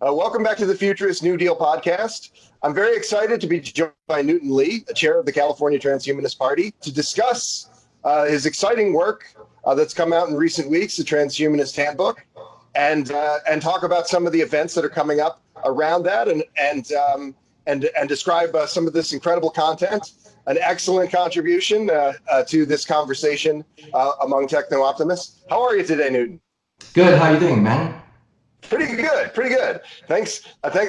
Welcome back to the Futurist New Deal podcast. I'm very excited to be joined by Newton Lee, the chair of the California Transhumanist Party, to discuss his exciting work that's come out in recent weeks, the Transhumanist Handbook, and talk about some of the events that are coming up around that, and describe some of this incredible content. An excellent contribution to this conversation among techno-optimists. How are you today, Newton? Good. How are you doing, man? Pretty good. Thanks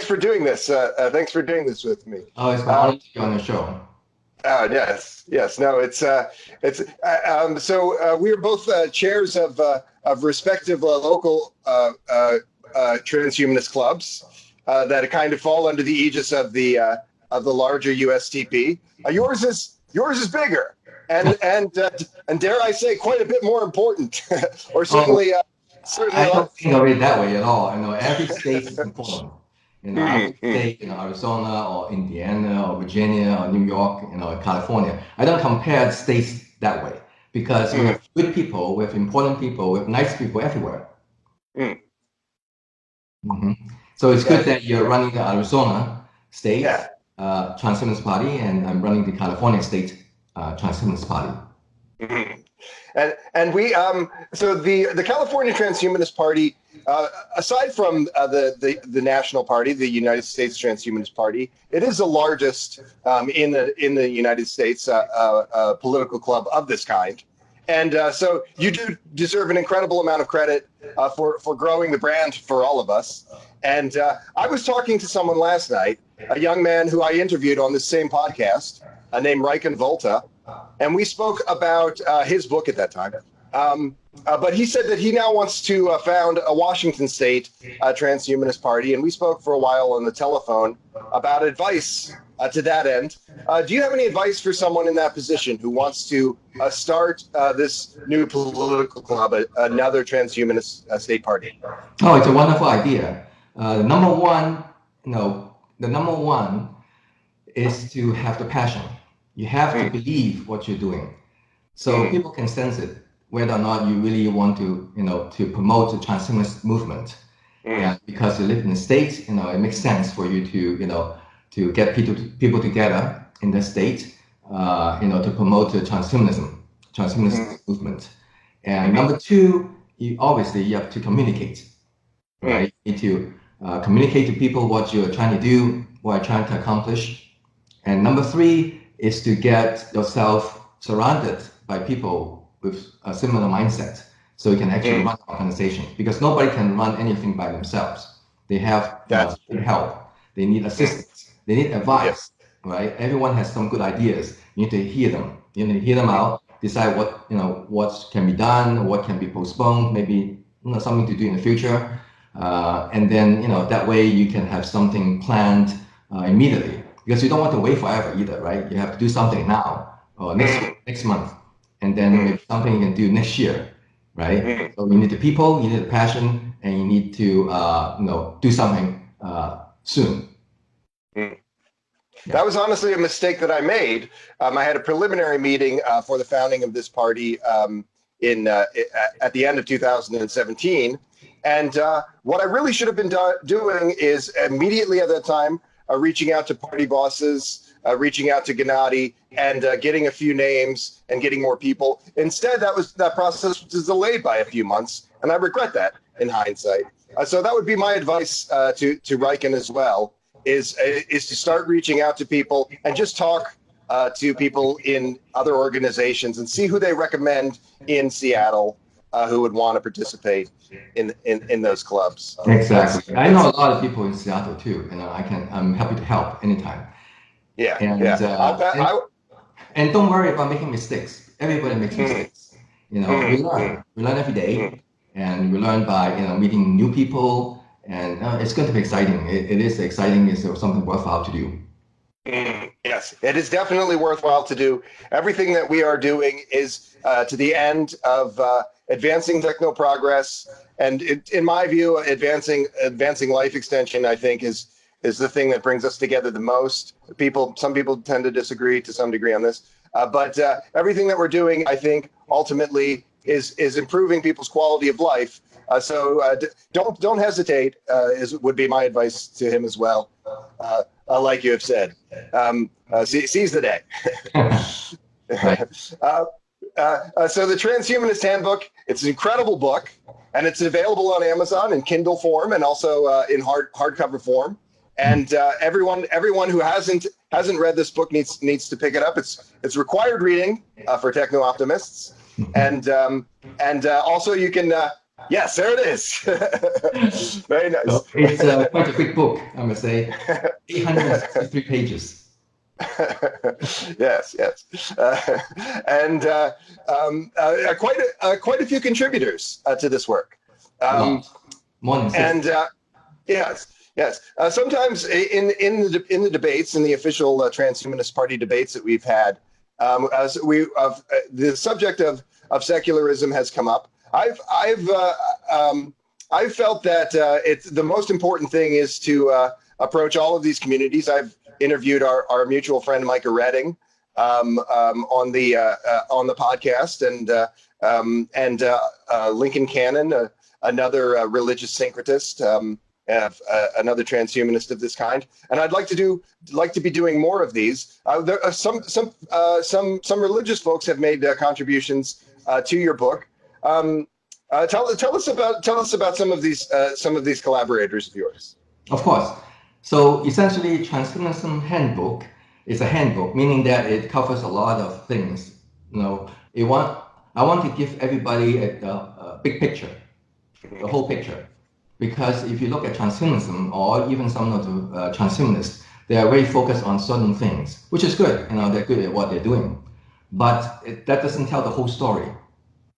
for doing this. Thanks for doing this with me. Oh, it's my honor to be on the show. Yes. No, so we're both chairs of respective local transhumanist clubs that kind of fall under the aegis of the larger USTP. Yours is bigger and dare I say quite a bit more important, or certainly. I don't think of it that way at all. Every state is important. Every state, Arizona or Indiana or Virginia or New York, California. I don't compare states that way because we have good people, we have important people, we have nice people everywhere. So it's good that you're running the Arizona state Transhumanist Party, and I'm running the California state Transhumanist Party. And we so the California Transhumanist Party, aside from the national party, the United States Transhumanist Party, it is the largest in the United States political club of this kind. And so you do deserve an incredible amount of credit for growing the brand for all of us. And I was talking to someone last night, a young man who I interviewed on this same podcast, named Riken Volta. And we spoke about his book at that time. But he said that he now wants to found a Washington State Transhumanist Party. And we spoke for a while on the telephone about advice to that end. Do you have any advice for someone in that position who wants to start this new political club, another transhumanist state party? Oh, it's a wonderful idea. The number one is to have the passion. You have to believe what you're doing, so people can sense it, whether or not you really want to, to promote the transhumanist movement. And because you live in the States, it makes sense for you to get people together in the state, to promote the transhumanist movement. And number two, you have to communicate, right? You need to communicate to people what you're trying to do, what you're trying to accomplish. And number three is to get yourself surrounded by people with a similar mindset, so you can actually run an organization. Because nobody can run anything by themselves. They have help. They need assistance. They need advice, right? Everyone has some good ideas. You need to hear them. You need to hear them out. Decide what can be done, what can be postponed. Maybe something to do in the future, and then that way you can have something planned immediately. Because you don't want to wait forever either, right? You have to do something now or next month, and then maybe something you can do next year, right? So you need the people, you need the passion, and you need to do something soon. That was honestly a mistake that I made. I had a preliminary meeting for the founding of this party at the end of 2017, and what I really should have been doing is immediately at that time. Reaching out to party bosses, reaching out to Gennady, and getting a few names and getting more people. Instead, that process was delayed by a few months, and I regret that in hindsight. So that would be my advice to Riken as well: is to start reaching out to people and just talk to people in other organizations and see who they recommend in Seattle who would want to participate in those clubs. Exactly. I know a lot of people in Seattle too, and I'm happy to help anytime. And don't worry about making mistakes. Everybody makes mistakes. We learn every day, and we learn by meeting new people, and it's going to be exciting. It is exciting. It's something worthwhile to do. Yes, it is definitely worthwhile to do. Everything that we are doing is to the end of advancing techno progress, and in my view, advancing life extension, I think, is the thing that brings us together the most. Some people tend to disagree to some degree on this, but everything that we're doing, I think, ultimately is improving people's quality of life Don't hesitate. Would be my advice to him as well. Like you have said, seize the day. Right. So the Transhumanist Handbook, it's an incredible book, and it's available on Amazon in Kindle form and also in hardcover form. And everyone who hasn't read this book needs to pick it up. It's required reading for techno optimists, and also you can. Yes, there it is. Very nice. So it's quite a big book, I must say. 863 pages. Yes, and quite a few contributors to this work. More than 6. And yes. Sometimes in the debates, in the official Transhumanist Party debates that we've had, the subject of secularism has come up. I've felt that it's the most important thing is to approach all of these communities. I've interviewed our mutual friend Micah Redding on the podcast, and Lincoln Cannon, another religious syncretist, another transhumanist of this kind. And I'd like to be doing more of these. There are some religious folks have made contributions to your book. Tell us about some of these collaborators of yours. Of course. So essentially, Transhumanism Handbook is a handbook, meaning that it covers a lot of things. I want to give everybody a big picture, the whole picture, because if you look at transhumanism or even some of the transhumanists, they are very focused on certain things, which is good. They're good at what they're doing, but that doesn't tell the whole story.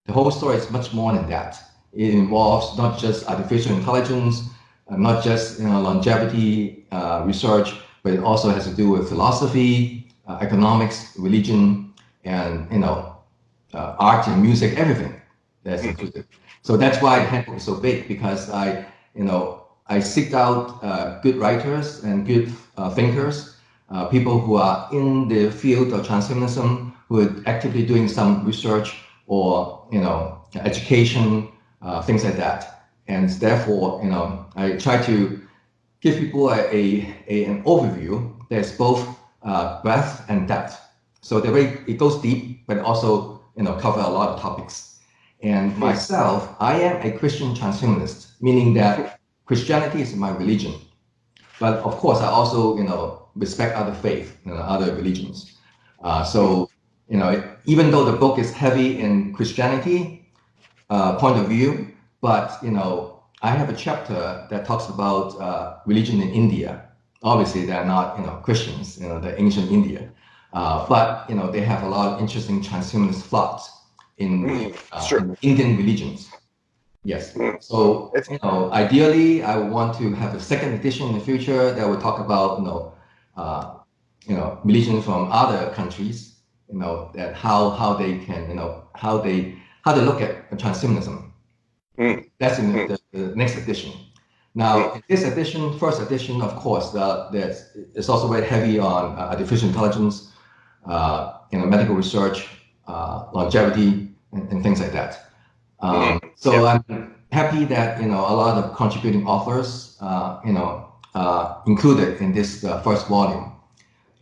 The whole story is much more than that. It involves not just artificial intelligence, not just longevity research, but it also has to do with philosophy, economics, religion, and art and music, everything that's included. So that's why the handbook is so big, because I seek out good writers and good thinkers, people who are in the field of transhumanism, who are actively doing some research or education, things like that. And therefore, I try to give people an overview that's both breadth and depth. So it goes deep, but also cover a lot of topics. And myself, I am a Christian transhumanist, meaning that Christianity is my religion. But of course, I also respect other faith, other religions. So even though the book is heavy in Christianity point of view, but I have a chapter that talks about religion in India. Obviously, they're not Christians, the ancient India, but they have a lot of interesting transhumanist thoughts in Indian religions. Yes. So ideally, I want to have a second edition in the future that will talk about religion from other countries. That how they can how they look at transhumanism. That's in the next edition. Now, in this edition, first edition, of course, it's also very heavy on artificial intelligence, medical research, longevity, and things like that. So I'm happy that a lot of contributing authors, included in this first volume,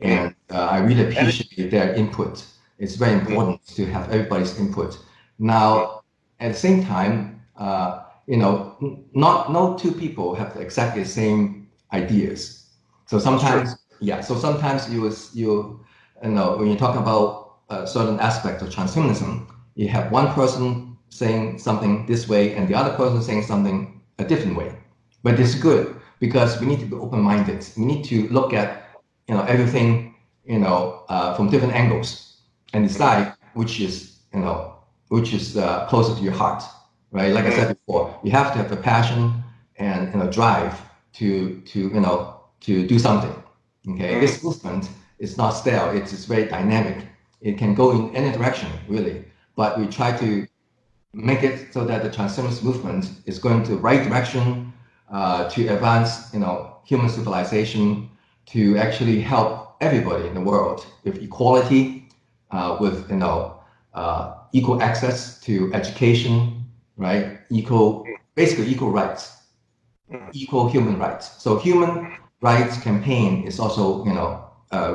and I really appreciate their input. It's very important to have everybody's input. Now, at the same time, no two people have exactly the same ideas. So sometimes, when you talk about a certain aspect of transhumanism, you have one person saying something this way and the other person saying something a different way. But it's good because we need to be open-minded. We need to look at everything from different angles and decide which is closer to your heart. Right, like I said before, you have to have the passion and drive to do something. Okay, this movement is not stale; it's very dynamic. It can go in any direction, really. But we try to make it so that the transhumanist movement is going to the right direction to advance, human civilization, to actually help everybody in the world with equality, with equal access to education. Right, equal basically equal rights, equal human rights. So human rights campaign is also,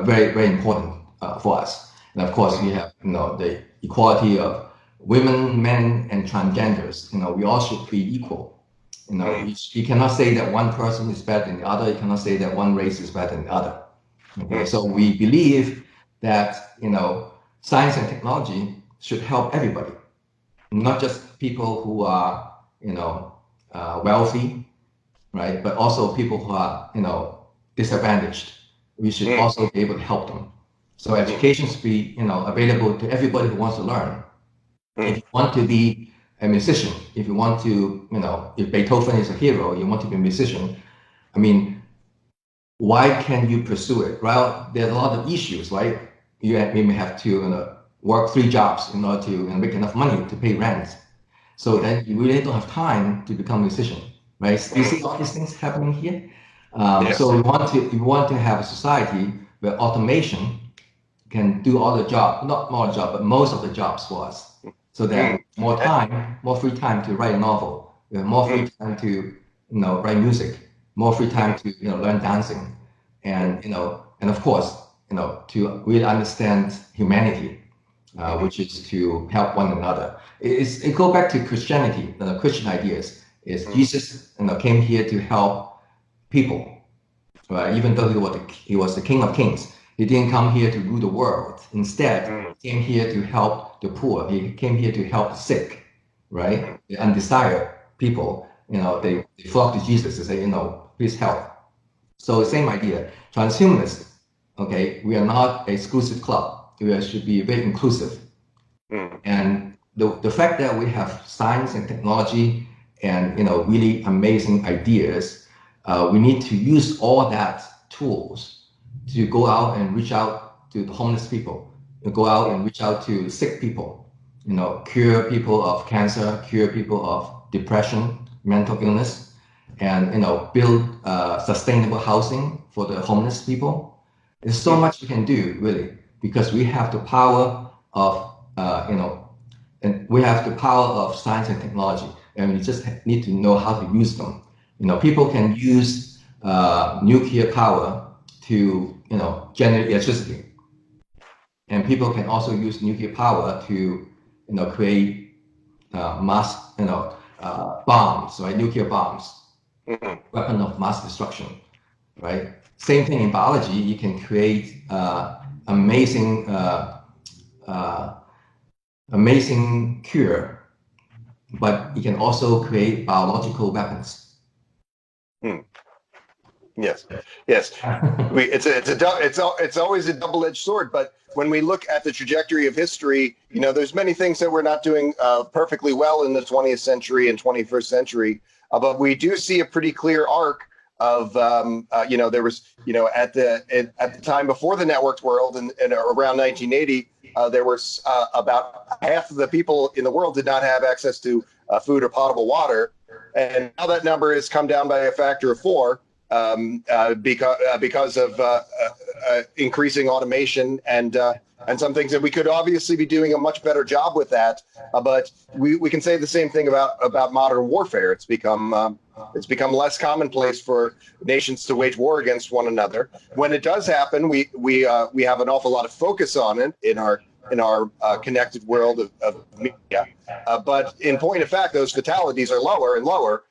very, very important for us. And of course, we have, the equality of women, men, and transgenders. We all should be equal. You cannot say that one person is better than the other. You cannot say that one race is better than the other. Okay, so we believe that, science and technology should help everybody, not just people who are, wealthy, right? But also people who are, disadvantaged. We should also be able to help them. So education should be, available to everybody who wants to learn. If you want to be a musician, if you want to, if Beethoven is a hero, you want to be a musician, I mean, why can't you pursue it? Well, there's a lot of issues, right? You may have to work 3 jobs in order to make enough money to pay rent. So then you really don't have time to become a musician, right? You see all these things happening here. So we want to have a society where automation can do all the job, not all the job, but most of the jobs for us. So that more time, more free time to write a novel, more free time to write music, more free time to learn dancing, and and of course to really understand humanity, which is to help one another. It goes back to Christianity, the Christian ideas. Is Jesus came here to help people, right? Even though he was the King of Kings, he didn't come here to rule the world. Instead, he came here to help the poor. He came here to help the sick, right? The undesired people, they flock to Jesus to say, please help. So the same idea. Transhumanists, okay, we are not an exclusive club. We should be very inclusive. And the fact that we have science and technology and really amazing ideas, we need to use all that tools to go out and reach out to the homeless people, go out and reach out to sick people, cure people of cancer, cure people of depression, mental illness, and build sustainable housing for the homeless people. There's so much we can do, really, because we have the power of and we have the power of science and technology, and we just need to know how to use them. People can use nuclear power to generate electricity, and people can also use nuclear power to create mass bombs, right? Nuclear bombs, weapon of mass destruction, right? Same thing in biology. You can create amazing cure, but you can also create biological weapons. Yes. It's always a double-edged sword. But when we look at the trajectory of history, there's many things that we're not doing perfectly well in the 20th century and 21st century. But we do see a pretty clear arc of there was at the time before the networked world and around 1980, there was about half of the people in the world did not have access to food or potable water, and now that number has come down by a factor of 4. Because of increasing automation and some things that we could obviously be doing a much better job with that. But we can say the same thing about modern warfare. It's become less commonplace for nations to wage war against one another. When it does happen, we have an awful lot of focus on it in our connected world of media. But in point of fact, those fatalities are lower and lower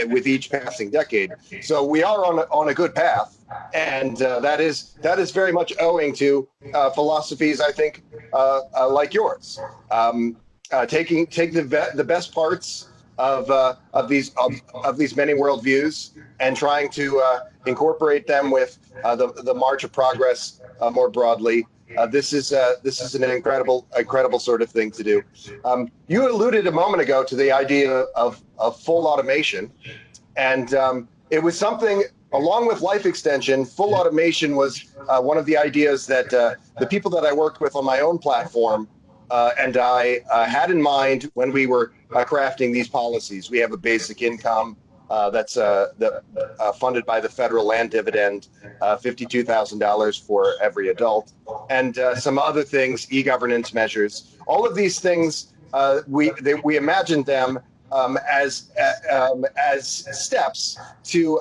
with each passing decade. So we are on a good path, and that is very much owing to philosophies, I think, like yours. Take the best parts of these many worldviews and trying to incorporate them with the march of progress more broadly. This is an incredible sort of thing to do. You alluded a moment ago to the idea of full automation, and it was something along with life extension. Full automation was one of the ideas that the people that I worked with on my own platform and I had in mind when we were crafting these policies. We have a basic income that's funded by the federal land dividend, $52,000 for every adult, and some other things, e-governance measures. All of these things, we imagined them as steps to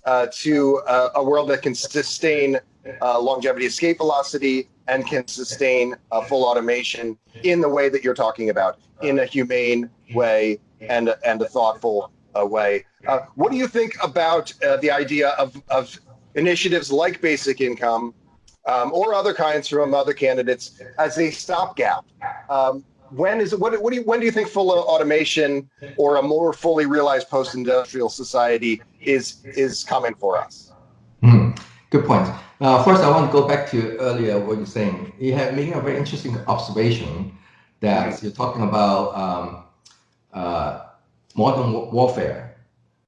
a world that can sustain longevity, escape velocity, and can sustain full automation in the way that you're talking about, in a humane way and a thoughtful way. What do you think about the idea of initiatives like basic income or other kinds from other candidates as a stopgap? When do you think full automation or a more fully realized post-industrial society is coming for us? Good point. First, I want to go back to earlier what you're saying. You have making a very interesting observation that you're talking about modern warfare,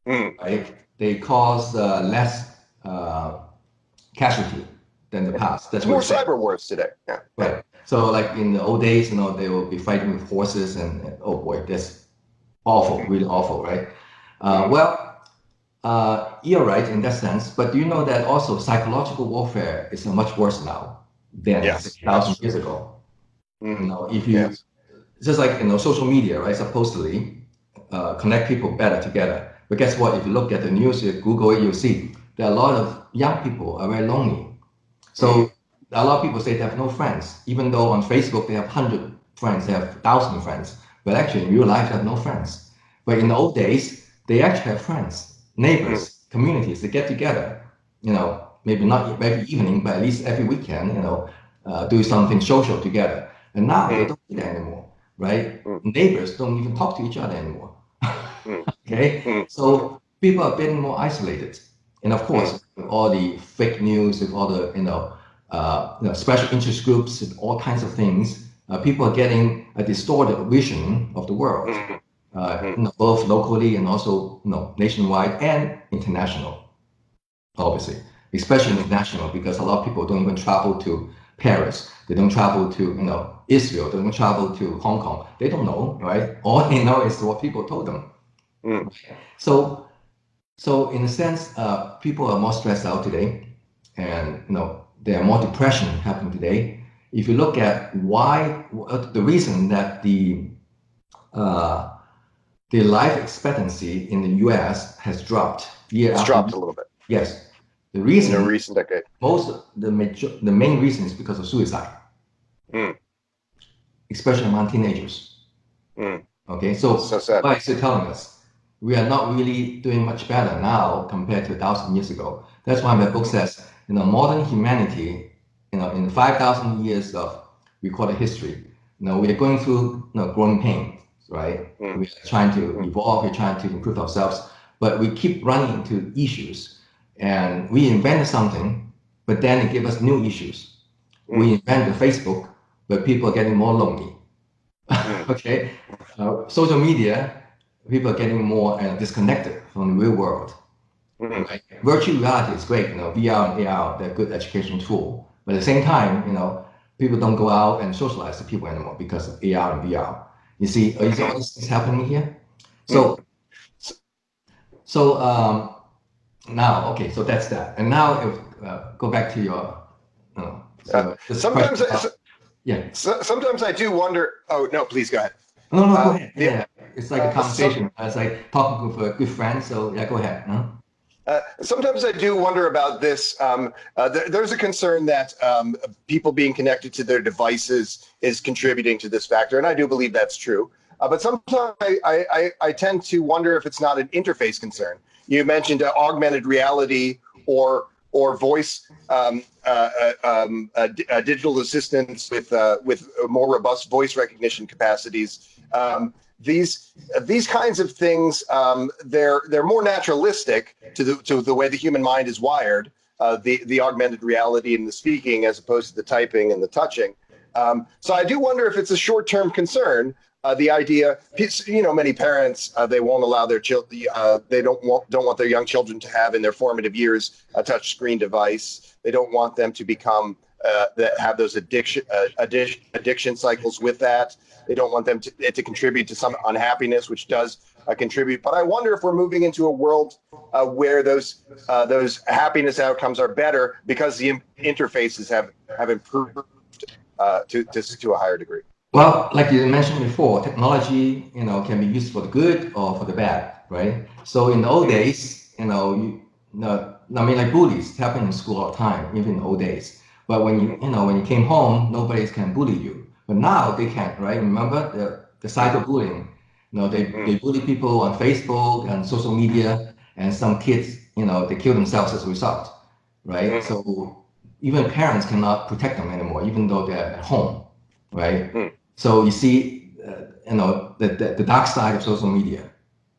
right? They cause less casualty than the past. That's more cyber wars today. Yeah. Right. So like in the old days, they will be fighting with horses and oh boy, that's awful, really awful, right? You're right in that sense, but do you know that also psychological warfare is much worse now than 6,000 years ago? If you just like social media, right? Supposedly connect people better together, but guess what? If you look at the news, you Google it, you'll see that a lot of young people are very lonely. So a lot of people say they have no friends, even though on Facebook they have 100 friends, they have 1,000 friends, but actually in real life they have no friends. But in the old days, they actually have friends, neighbors, communities. They get together, maybe not every evening, but at least every weekend, do something social together. And now they don't do that anymore, right? Neighbors don't even talk to each other anymore. Okay, so people are getting more isolated, and of course, with all the fake news, with all the special interest groups, and all kinds of things, people are getting a distorted vision of the world, both locally and also nationwide and international, obviously, especially international, because a lot of people don't even travel to Paris, they don't travel to Israel, they don't travel to Hong Kong, they don't know, right? All they know is what people told them. So in a sense, people are more stressed out today, and there are more depression happening today. If you look at the reason that the life expectancy in the U.S. has dropped It's dropped a little bit. Yes, the reason in a recent decade. The main reason is because of suicide, especially among teenagers. Okay, so what is it telling us? We are not really doing much better now compared to 1,000 years ago. That's why my book says, modern humanity, in 5,000 years of recorded history, we are going through growing pains, right? We are trying to evolve, we're trying to improve ourselves, but we keep running into issues, and we invented something, but then it gave us new issues. We invented Facebook, but people are getting more lonely. Okay, social media, people are getting more disconnected from the real world. Right? Virtual reality is great, VR and AR, they're a good education tool. But at the same time, people don't go out and socialize with people anymore because of AR and VR. You see, all these things happening here. So now, okay, so that's that. And now, go back to your. Sometimes I do wonder. Oh no, please go ahead. No, go ahead. Yeah, it's like a conversation. It's like talking with a good friend. So yeah, go ahead. Sometimes I do wonder about this. There's a concern that people being connected to their devices is contributing to this factor, and I do believe that's true. But sometimes I tend to wonder if it's not an interface concern. You mentioned augmented reality or voice digital assistants with more robust voice recognition capacities. These kinds of things, they're more naturalistic to the way the human mind is wired. The augmented reality and the speaking, as opposed to the typing and the touching. So I do wonder if it's a short-term concern. The idea, many parents, they won't allow their children, they don't want their young children to have in their formative years a touch screen device. They don't want them to become that have those addiction cycles with that. They don't want them to contribute to some unhappiness, which does contribute. But I wonder if we're moving into a world where those happiness outcomes are better because the interfaces have improved to a higher degree. Well, like you mentioned before, technology, can be used for the good or for the bad, right? So in the old days, I mean, like bullies happen in school all the time, even in the old days. But when you came home, nobody can bully you. But now they can't, right? Remember the cyberbullying? They bully people on Facebook and social media, and some kids, they kill themselves as a result, right? So even parents cannot protect them anymore, even though they're at home, right? So you see, the dark side of social media,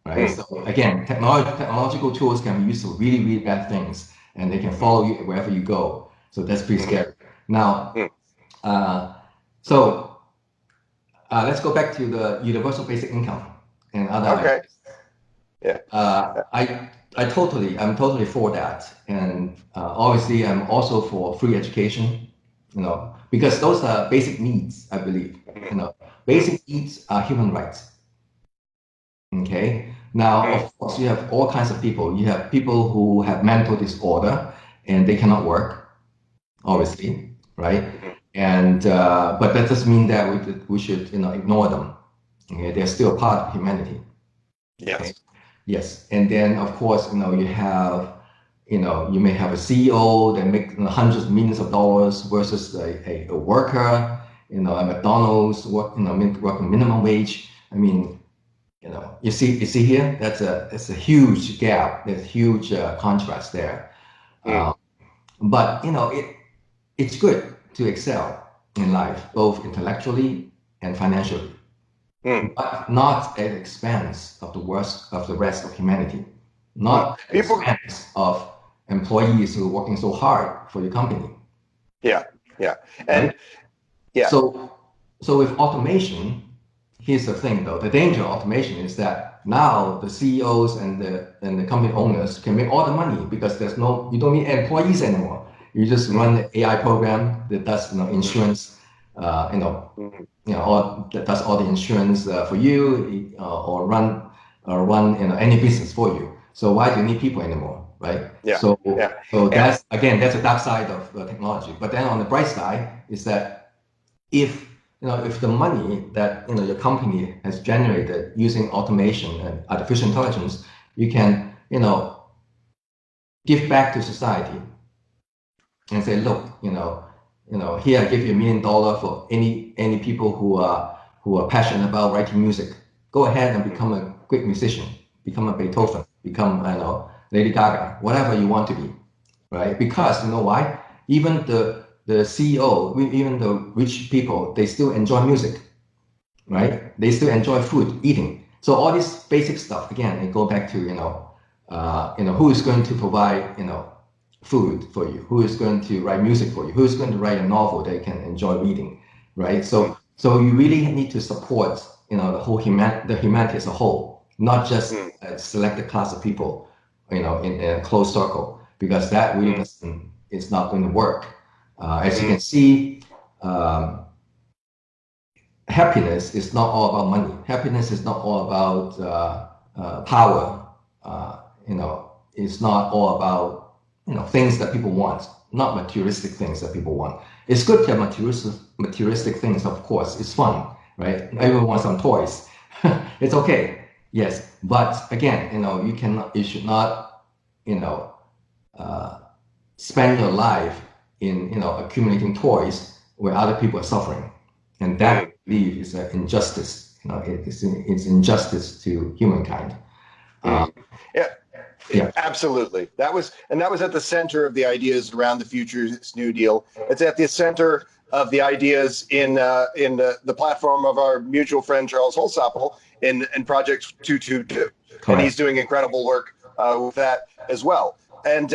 right? So again, technological tools can be used for really, really bad things, and they can follow you wherever you go. So that's pretty scary. Now, uh, so let's go back to the universal basic income and other Okay. ideas. Yeah. I'm totally for that, and obviously I'm also for free education, because those are basic needs, I believe. Basic needs are human rights. Okay. Now, of course, you have all kinds of people. You have people who have mental disorder and they cannot work, obviously, right? And but that doesn't mean that we should ignore them. Okay, they're still part of humanity. Okay. Yes. Yes, and then of course, you may have a CEO that make hundreds of millions of dollars versus a worker, at McDonald's working minimum wage. I mean, you see here, that's a huge gap. There's a huge contrast there. But it's good to excel in life, both intellectually and financially, but not at the expense of the rest of humanity, not at the People. expense of employees who are working so hard for your company, Yeah. Yeah. right? And yeah. So, so with automation, here's the thing though. The danger of automation is that now the CEOs and the company owners can make all the money because you don't need employees anymore. You just run the AI program that does insurance, or that does all the insurance for you, or run any business for you. So why do you need people anymore, right? Yeah. So Yeah. so And that's a dark side of technology. But then on the bright side is that if the money that your company has generated using automation and artificial intelligence, you can give back to society and say, look, here I give you $1 million for any people who are passionate about writing music. Go ahead and become a great musician, become a Beethoven, become Lady Gaga, whatever you want to be, right? Because you know why? Even the CEO, even the rich people, they still enjoy music, right? They still enjoy food, eating. So all this basic stuff, again, it go back to who is going to provide food for you, who is going to write music for you, who is going to write a novel that you can enjoy reading, right? So you really need to support the humanity as a whole, not just a selected class of people, in a closed circle, because that really doesn't, it's not going to work. As you can see, um, happiness is not all about money. Happiness is not all about power. It's not all about things that people want, not materialistic things that people want. It's good to have materialistic things, of course. It's fun, right? Everyone wants some toys. It's okay, yes. But again, you should not, spend your life in accumulating toys where other people are suffering, and that I believe is an injustice. It's injustice to humankind. yeah. Yeah. Absolutely. That was at the center of the ideas around the Futures New Deal. It's at the center of the ideas in the platform of our mutual friend Charles Holsapple in Project 222, and he's Correct. doing incredible work with that as well. And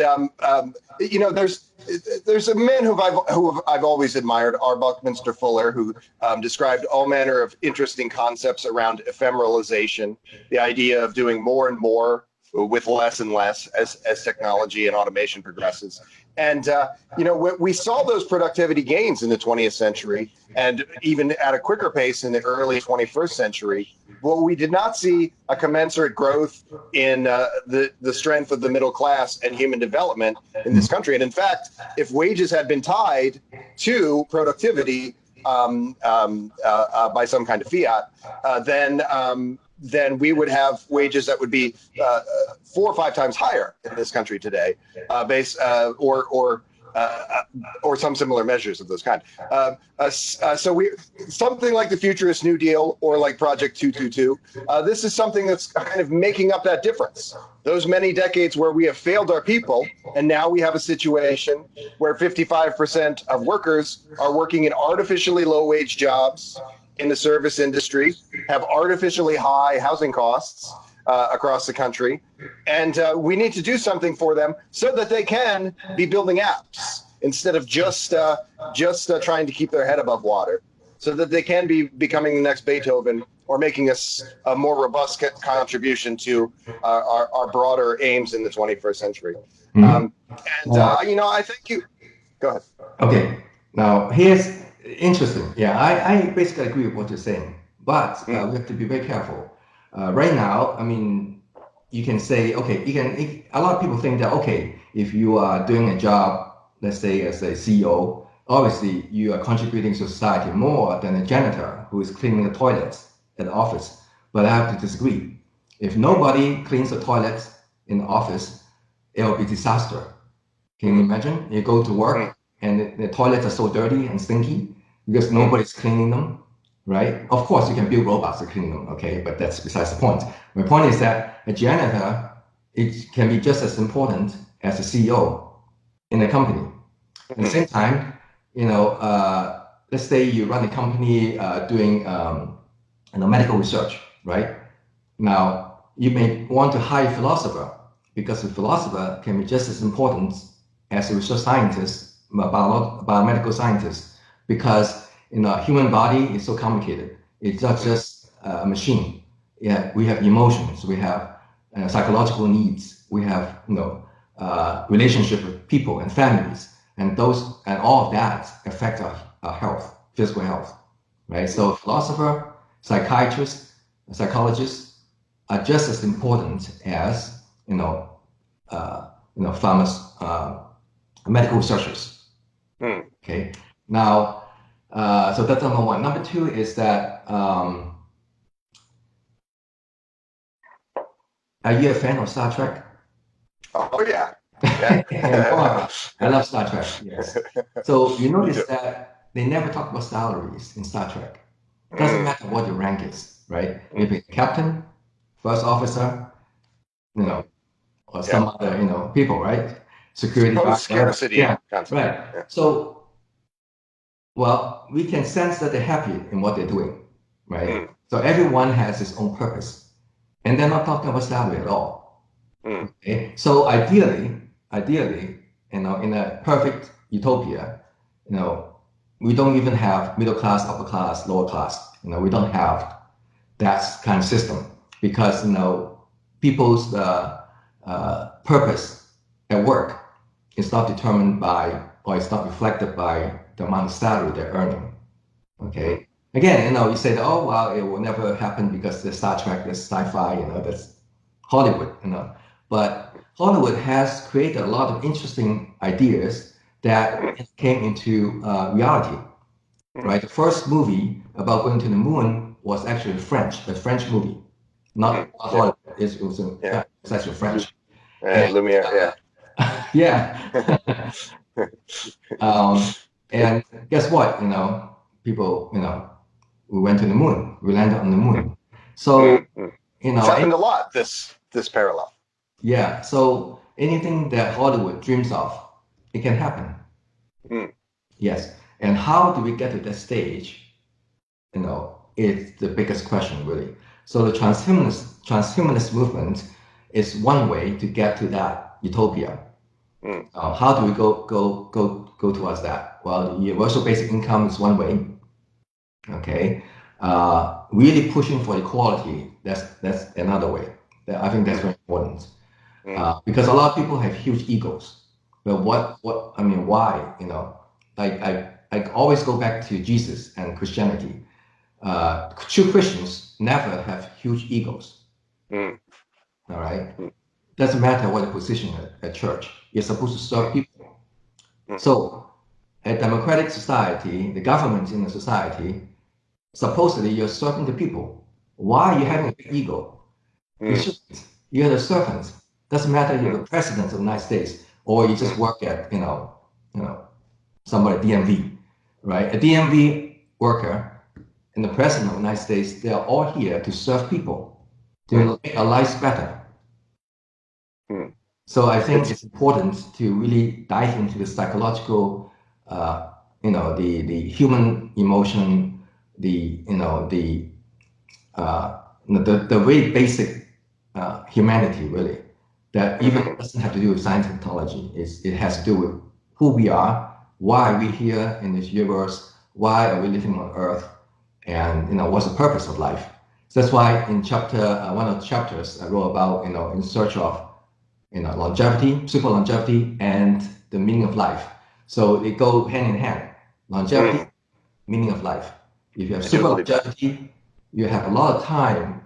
there's a man who I've always admired, R. Buckminster Fuller, who described all manner of interesting concepts around ephemeralization, the idea of doing more and more with less and less as technology and automation progresses. And we saw those productivity gains in the 20th century, and even at a quicker pace in the early 21st century. Well, we did not see a commensurate growth in the strength of the middle class and human development in this country. And in fact, if wages had been tied to productivity, by some kind of fiat, then we would have wages that would be 4 or 5 times higher in this country today, or some similar measures of those kind. So something like the Futurist New Deal or like Project 222, this is something that's kind of making up that difference. Those many decades where we have failed our people, and now we have a situation where 55% of workers are working in artificially low-wage jobs in the service industry, have artificially high housing costs across the country, and we need to do something for them so that they can be building apps instead of just trying to keep their head above water, so that they can be becoming the next Beethoven or making us a more robust contribution to our broader aims in the 21st century. I think you go ahead. Okay, now here's interesting. Yeah, I basically agree with what you're saying, but we have to be very careful. Right now, I mean, you can say, okay, a lot of people think that, okay, if you are doing a job, let's say as a CEO, obviously you are contributing to society more than a janitor who is cleaning the toilets at the office. But I have to disagree. If nobody cleans the toilets in the office, it will be disaster. Can you imagine? You go to work and the toilets are so dirty and stinky because nobody's cleaning them, right? Of course, you can build robots to clean them, okay? But that's besides the point. My point is that a janitor, it can be just as important as a CEO in a company. At the same time, let's say you run a company doing medical research, right? Now, you may want to hire a philosopher because a philosopher can be just as important as a research scientist, biomedical scientist, because human body is so complicated. It's not just a machine. Yeah, we have emotions, we have psychological needs, we have relationship with people and families, and all of that affect our health, physical health, right? So philosopher, psychiatrist, psychologists are just as important as medical researchers. Okay. Now, so that's number one. Number two is that are you a fan of Star Trek? Oh yeah. I love Star Trek. Yes. So you notice that they never talk about salaries in Star Trek. It doesn't matter what your rank is, right? Maybe a captain, first officer, or some other, people, right? Security guard, scarcity. Yeah, right. Yeah. So, well, we can sense that they're happy in what they're doing, right? So everyone has his own purpose, and they're not talking about salary at all. Okay? So ideally, in a perfect utopia, we don't even have middle class, upper class, lower class. We don't have that kind of system because people's purpose at work is not determined by, or it's not reflected by the amount of salary they're earning. Okay. Again, you say that, oh well, it will never happen because there's Star Trek, there's sci-fi, that's Hollywood, But Hollywood has created a lot of interesting ideas that came into reality. Right. The first movie about going to the moon was actually a French movie, not Hollywood. It's actually French. Lumiere, yeah. And guess what? People, we went to the moon. We landed on the moon. So, it's happened a lot. This parallel. Yeah. So anything that Hollywood dreams of, it can happen. Yes. And how do we get to that stage? It's the biggest question, really. So the transhumanist movement is one way to get to that utopia. How do we go towards that? Well, universal basic income is one way. Okay, really pushing for equality, that's another way. I think that's very important because a lot of people have huge egos. But why? I always go back to Jesus and Christianity. True Christians never have huge egos. All right. Doesn't matter what the position at church. You're supposed to serve people. So a democratic society, the government in a society, supposedly you're serving the people. Why are you having a big ego? You shouldn't. You're the servant. Doesn't matter if you're the president of the United States or you just work at, somebody DMV, right? A DMV worker and the president of the United States, they are all here to serve people, to make our lives better. So I think it's important to really dive into the psychological, the human emotion, the very basic humanity, really, that even doesn't have to do with science and technology. It has to do with who we are, why are we here in this universe, why are we living on Earth, and what's the purpose of life. So that's why in one of the chapters I wrote about, in search of longevity, super longevity, and the meaning of life. So they go hand in hand. Longevity, meaning of life. If you have super longevity, you have a lot of time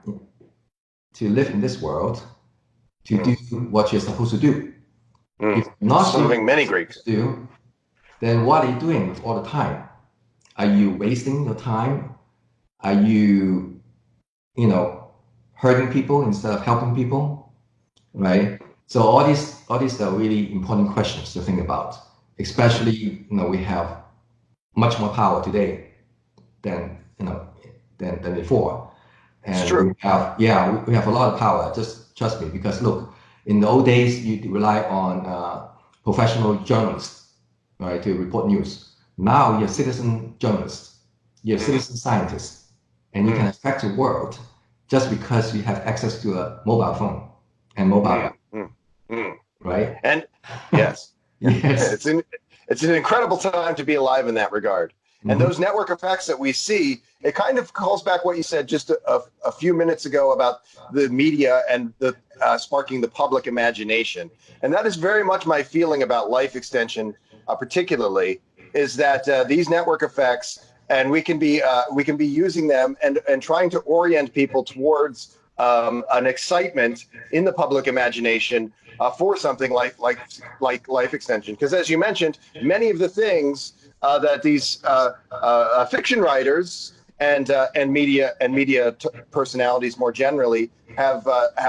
to live in this world to do what you're supposed to do. If not serving many Greeks do, then what are you doing with all the time? Are you wasting your time? Are you, hurting people instead of helping people? Right? So all these are really important questions to think about. Especially, we have much more power today than before. And it's true. we have a lot of power. Just trust me, because look, in the old days you rely on professional journalists, right, to report news. Now you're citizen journalists, you're citizen scientists, and you can affect the world just because you have access to a mobile phone and mobile app. Right? And yes, yes, it's an incredible time to be alive in that regard. And those network effects that we see, it kind of calls back what you said just a few minutes ago about the media and the sparking the public imagination. And that is very much my feeling about life extension, particularly, is that these network effects, and we can be using them and trying to orient people towards an excitement in the public imagination for something like life extension. Because as you mentioned, many of the things that these fiction writers and media personalities more generally have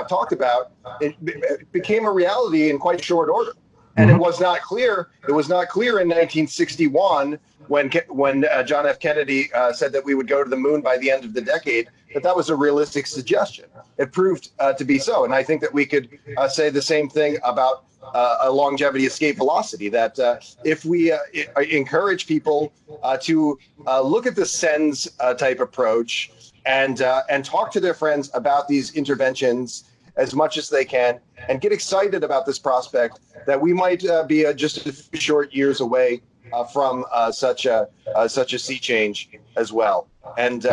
talked about, it became a reality in quite short order. And it was not clear. It was not clear in 1961 when John F. Kennedy said that we would go to the moon by the end of the decade, that was a realistic suggestion. It proved to be so. And I think that we could say the same thing about a longevity escape velocity, that if we encourage people to look at the SENS type approach and talk to their friends about these interventions as much as they can, and get excited about this prospect that we might be just a few short years away from such a sea change as well. And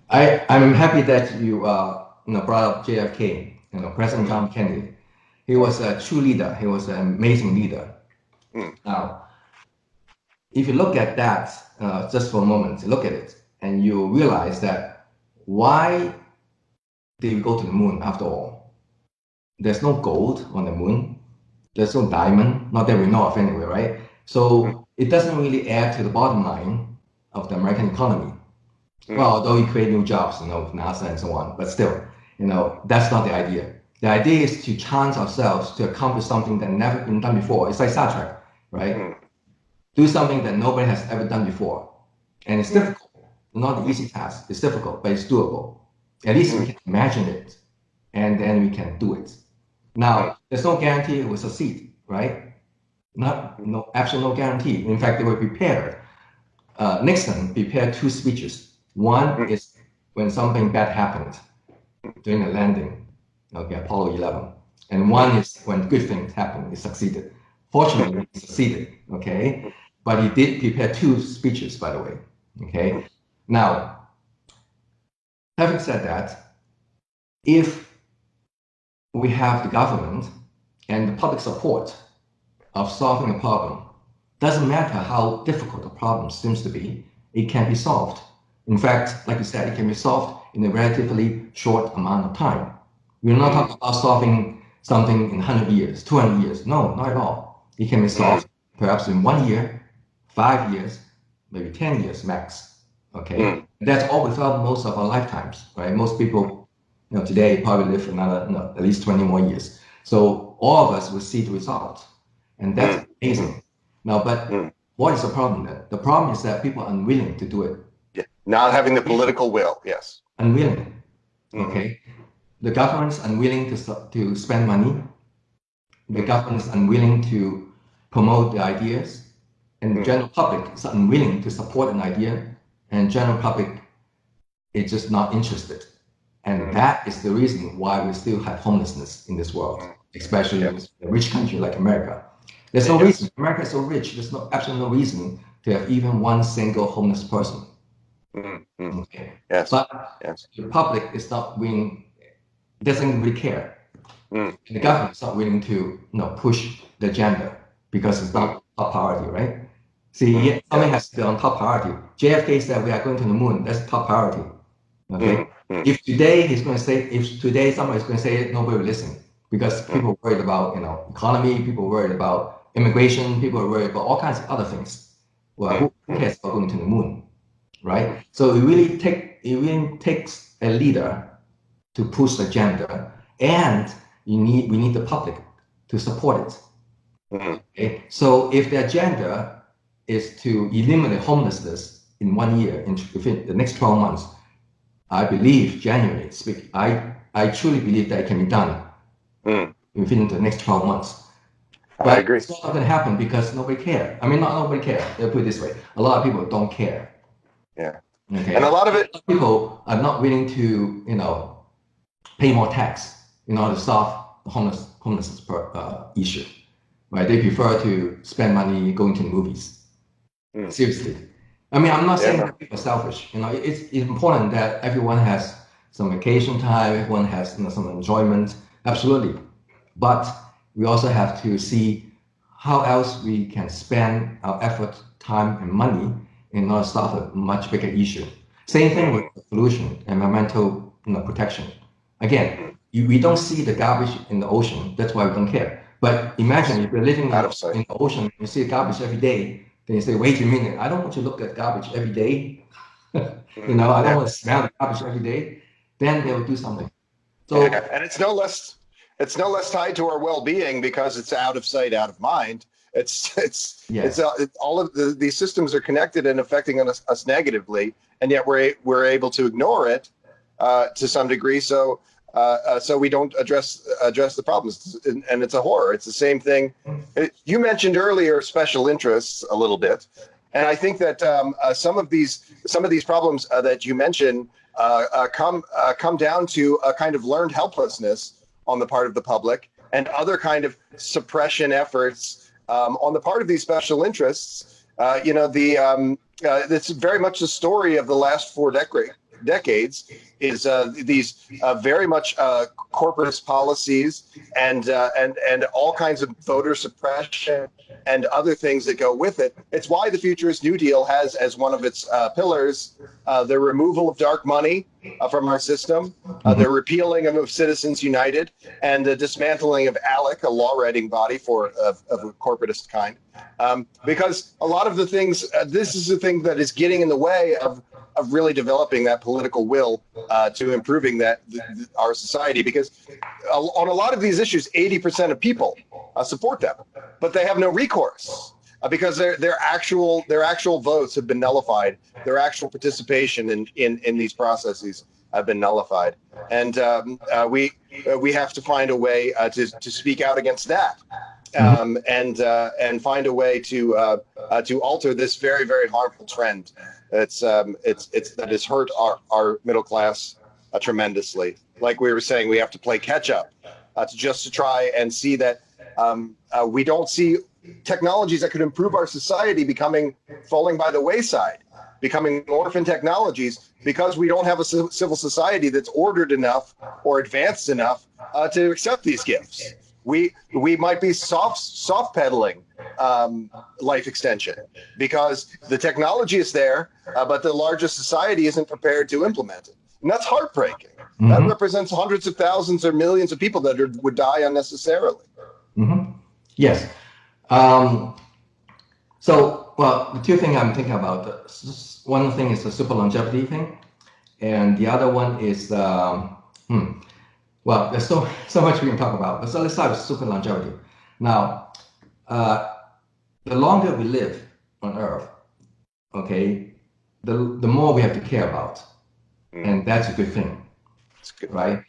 I'm happy that you brought up JFK, President John Kennedy. He was a true leader. He was an amazing leader. Now, if you look at that just for a moment, look at it, and you realize that why did we go to the moon after all? There's no gold on the moon. There's no diamond, not that we know of anyway, right? So it doesn't really add to the bottom line of the American economy. Well, although we create new jobs, with NASA and so on, but still, that's not the idea. The idea is to challenge ourselves to accomplish something that never been done before. It's like Star Trek, right? Do something that nobody has ever done before. And it's difficult. Not an easy task. It's difficult, but it's doable. At least we can imagine it, and then we can do it. Now, there's no guarantee it will succeed, right? Absolutely no guarantee. In fact, they were prepared. Nixon prepared 2 speeches. One is when something bad happened during the landing, Apollo 11. And one is when good things happened, he succeeded. Fortunately, he succeeded, okay? But he did prepare 2 speeches, by the way, okay? Now, having said that, if we have the government and the public support of solving a problem, doesn't matter how difficult the problem seems to be, it can be solved. In fact, like you said, it can be solved in a relatively short amount of time. We're not talking about solving something in 100 years, 200 years. No, not at all. It can be solved perhaps in 1 year, 5 years, maybe 10 years max. Okay, that's all without most of our lifetimes, right? Most people, today probably live another, at least 20 more years. So all of us will see the result, and that's amazing. Now, but what is the problem then? The problem is that people are unwilling to do it. Yeah. Not having the political will. Yes. Unwilling. Okay. The government's unwilling to spend money. The government is unwilling to promote the ideas, and the general public is unwilling to support an idea, and general public is just not interested. And that is the reason why we still have homelessness in this world, especially in a rich country like America. There's no reason. America is so rich. There's absolutely no reason to have even one single homeless person. Okay. Yes. But the public is not willing, doesn't really care. The government is not willing to push the agenda because it's not top priority, right? See, something has to be on top priority. JFK said we are going to the moon. That's top priority. Okay. If today he's going to say, if today somebody is going to say it, nobody will listen because people are worried about economy, people are worried about immigration, people are worried about all kinds of other things. Well, who cares about going to the moon, right? So it really takes a leader to push the agenda, and we need the public to support it. Okay? So if the agenda is to eliminate homelessness in 1 year, within the next 12 months, I believe, genuinely speaking, I truly believe that it can be done within the next 12 months. But I agree. It's not going to happen because nobody cares. I mean, not nobody cares. They'll put it this way. A lot of people don't care. Yeah. Okay. And a lot of people are not willing to, pay more tax in order to solve the homelessness issue, right? They prefer to spend money going to the movies. Seriously. I mean, I'm not saying that people are selfish. It's important that everyone has some vacation time, everyone has some enjoyment, absolutely. But we also have to see how else we can spend our effort, time, and money in order to solve a much bigger issue. Same thing with pollution, environmental protection. Again, we don't see the garbage in the ocean. That's why we don't care. But imagine if you're living in the ocean and you see the garbage every day, then you say, wait a minute, I don't want to look at garbage every day. I don't want to smell the garbage every day. Then they will do something. So, and it's no less tied to our well-being because it's out of sight, out of mind. All of these systems are connected and affecting us negatively, and yet we're able to ignore it to some degree. So we don't address the problems, and it's a horror. It's the same thing. You mentioned earlier special interests a little bit, and I think that some of these problems that you mentioned come down to a kind of learned helplessness on the part of the public and other kind of suppression efforts on the part of these special interests. It's very much the story of the last 4 decades is these very much corporatist policies and all kinds of voter suppression and other things that go with it. It's why the Futurist New Deal has as one of its pillars the removal of dark money from our system, the repealing of Citizens United, and the dismantling of ALEC, a law writing body of a corporatist kind. Because a lot of the things, this is the thing that is getting in the way of really developing that political will to improving our society. Because on a lot of these issues, 80% of people support them, but they have no recourse because their actual votes have been nullified. Their actual participation in these processes have been nullified, and we have to find a way to speak out against that. And find a way to alter this very, very harmful trend. That has hurt our middle class tremendously. Like we were saying, we have to play catch up to try and see that we don't see technologies that could improve our society falling by the wayside, becoming orphan technologies, because we don't have a civil society that's ordered enough or advanced enough to accept these gifts. We might be soft pedaling life extension because the technology is there, but the larger society isn't prepared to implement it. And that's heartbreaking. That represents hundreds of thousands or millions of people that would die unnecessarily. Yes. So well, the two things I'm thinking about, one thing is the super longevity thing, and the other one is, well, there's so much we can talk about, but so let's start with super longevity. Now, the longer we live on Earth, okay, the more we have to care about, and that's a good thing, right?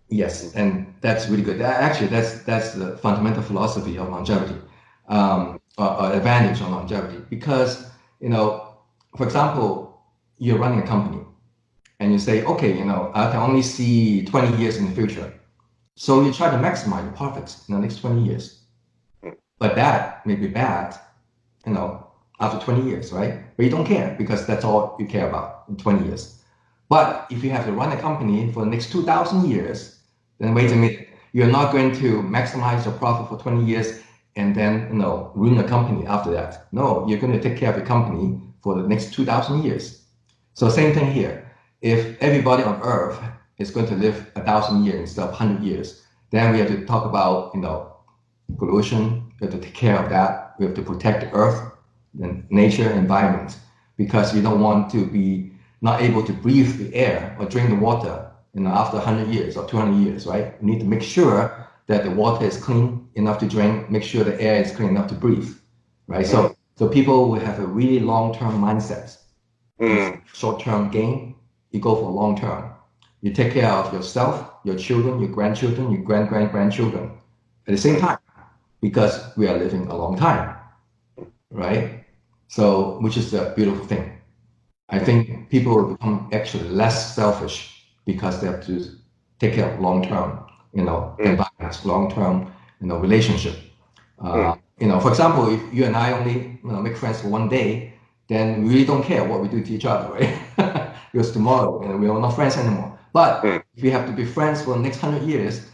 Yes, and that's really good. Actually, that's the fundamental philosophy of longevity, or advantage of longevity. Because, for example, you're running a company, and you say, okay, I can only see 20 years in the future, so you try to maximize your profits in the next 20 years. But that may be bad, after 20 years, right? But you don't care because that's all you care about in 20 years. But if you have to run a company for the next 2,000 years, then wait a minute, you're not going to maximize your profit for 20 years and then, ruin the company after that. No, you're going to take care of your company for the next 2,000 years. So same thing here. If everybody on Earth is going to live 1,000 years instead of 100 years, then we have to talk about, pollution. We have to take care of that. We have to protect the Earth, the nature, environment, because we don't want to be not able to breathe the air or drink the water, after 100 years or 200 years, right? We need to make sure that the water is clean enough to drink, make sure the air is clean enough to breathe, right? So people will have a really long-term mindset. Short-term gain, you go for long-term. You take care of yourself, your children, your grandchildren, your grandchildren at the same time, because we are living a long time, right? So, which is a beautiful thing. I think people will become actually less selfish because they have to take care of long-term, environments, long-term, relationship. For example, if you and I only, make friends for one day, then we really don't care what we do to each other, right? Because tomorrow, we are not friends anymore. But if we have to be friends for the next 100 years,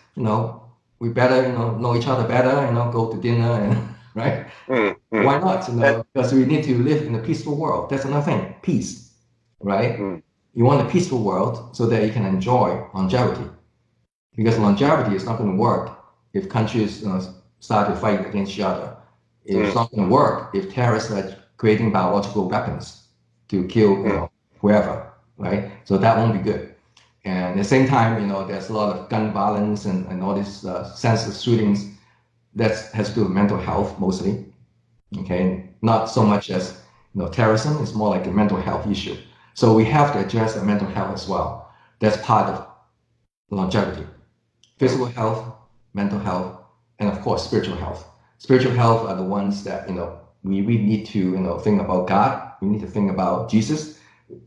we better, know each other better, go to dinner, and right? Why not? Because we need to live in a peaceful world. That's another thing, peace, right? You want a peaceful world so that you can enjoy longevity. Because longevity is not going to work if countries start to fight against each other. It's not going to work if terrorists are creating biological weapons to kill, whoever, right? So that won't be good. And at the same time, there's a lot of gun violence and all these senseless shootings that has to do with mental health mostly. Okay, not so much as terrorism. It's more like a mental health issue. So we have to address the mental health as well. That's part of longevity. Physical health, mental health, and of course spiritual health. Spiritual health are the ones that we need to think about God. We need to think about Jesus.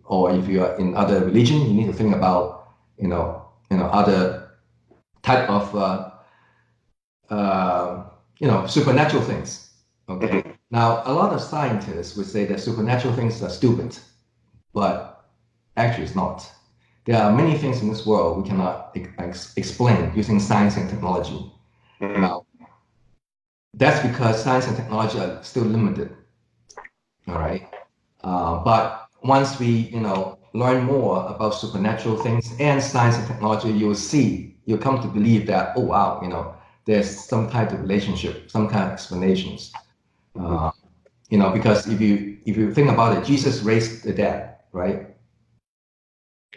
Or if you are in other religion, you need to think about other type of supernatural things. Okay. Now, a lot of scientists would say that supernatural things are stupid, but actually it's not. There are many things in this world we cannot explain using science and technology. Now, that's because science and technology are still limited. All right. But once we, learn more about supernatural things and science and technology, you'll come to believe that, oh wow, there's some kind of relationship, some kind of explanations. Because if you think about it, Jesus raised the dead, right?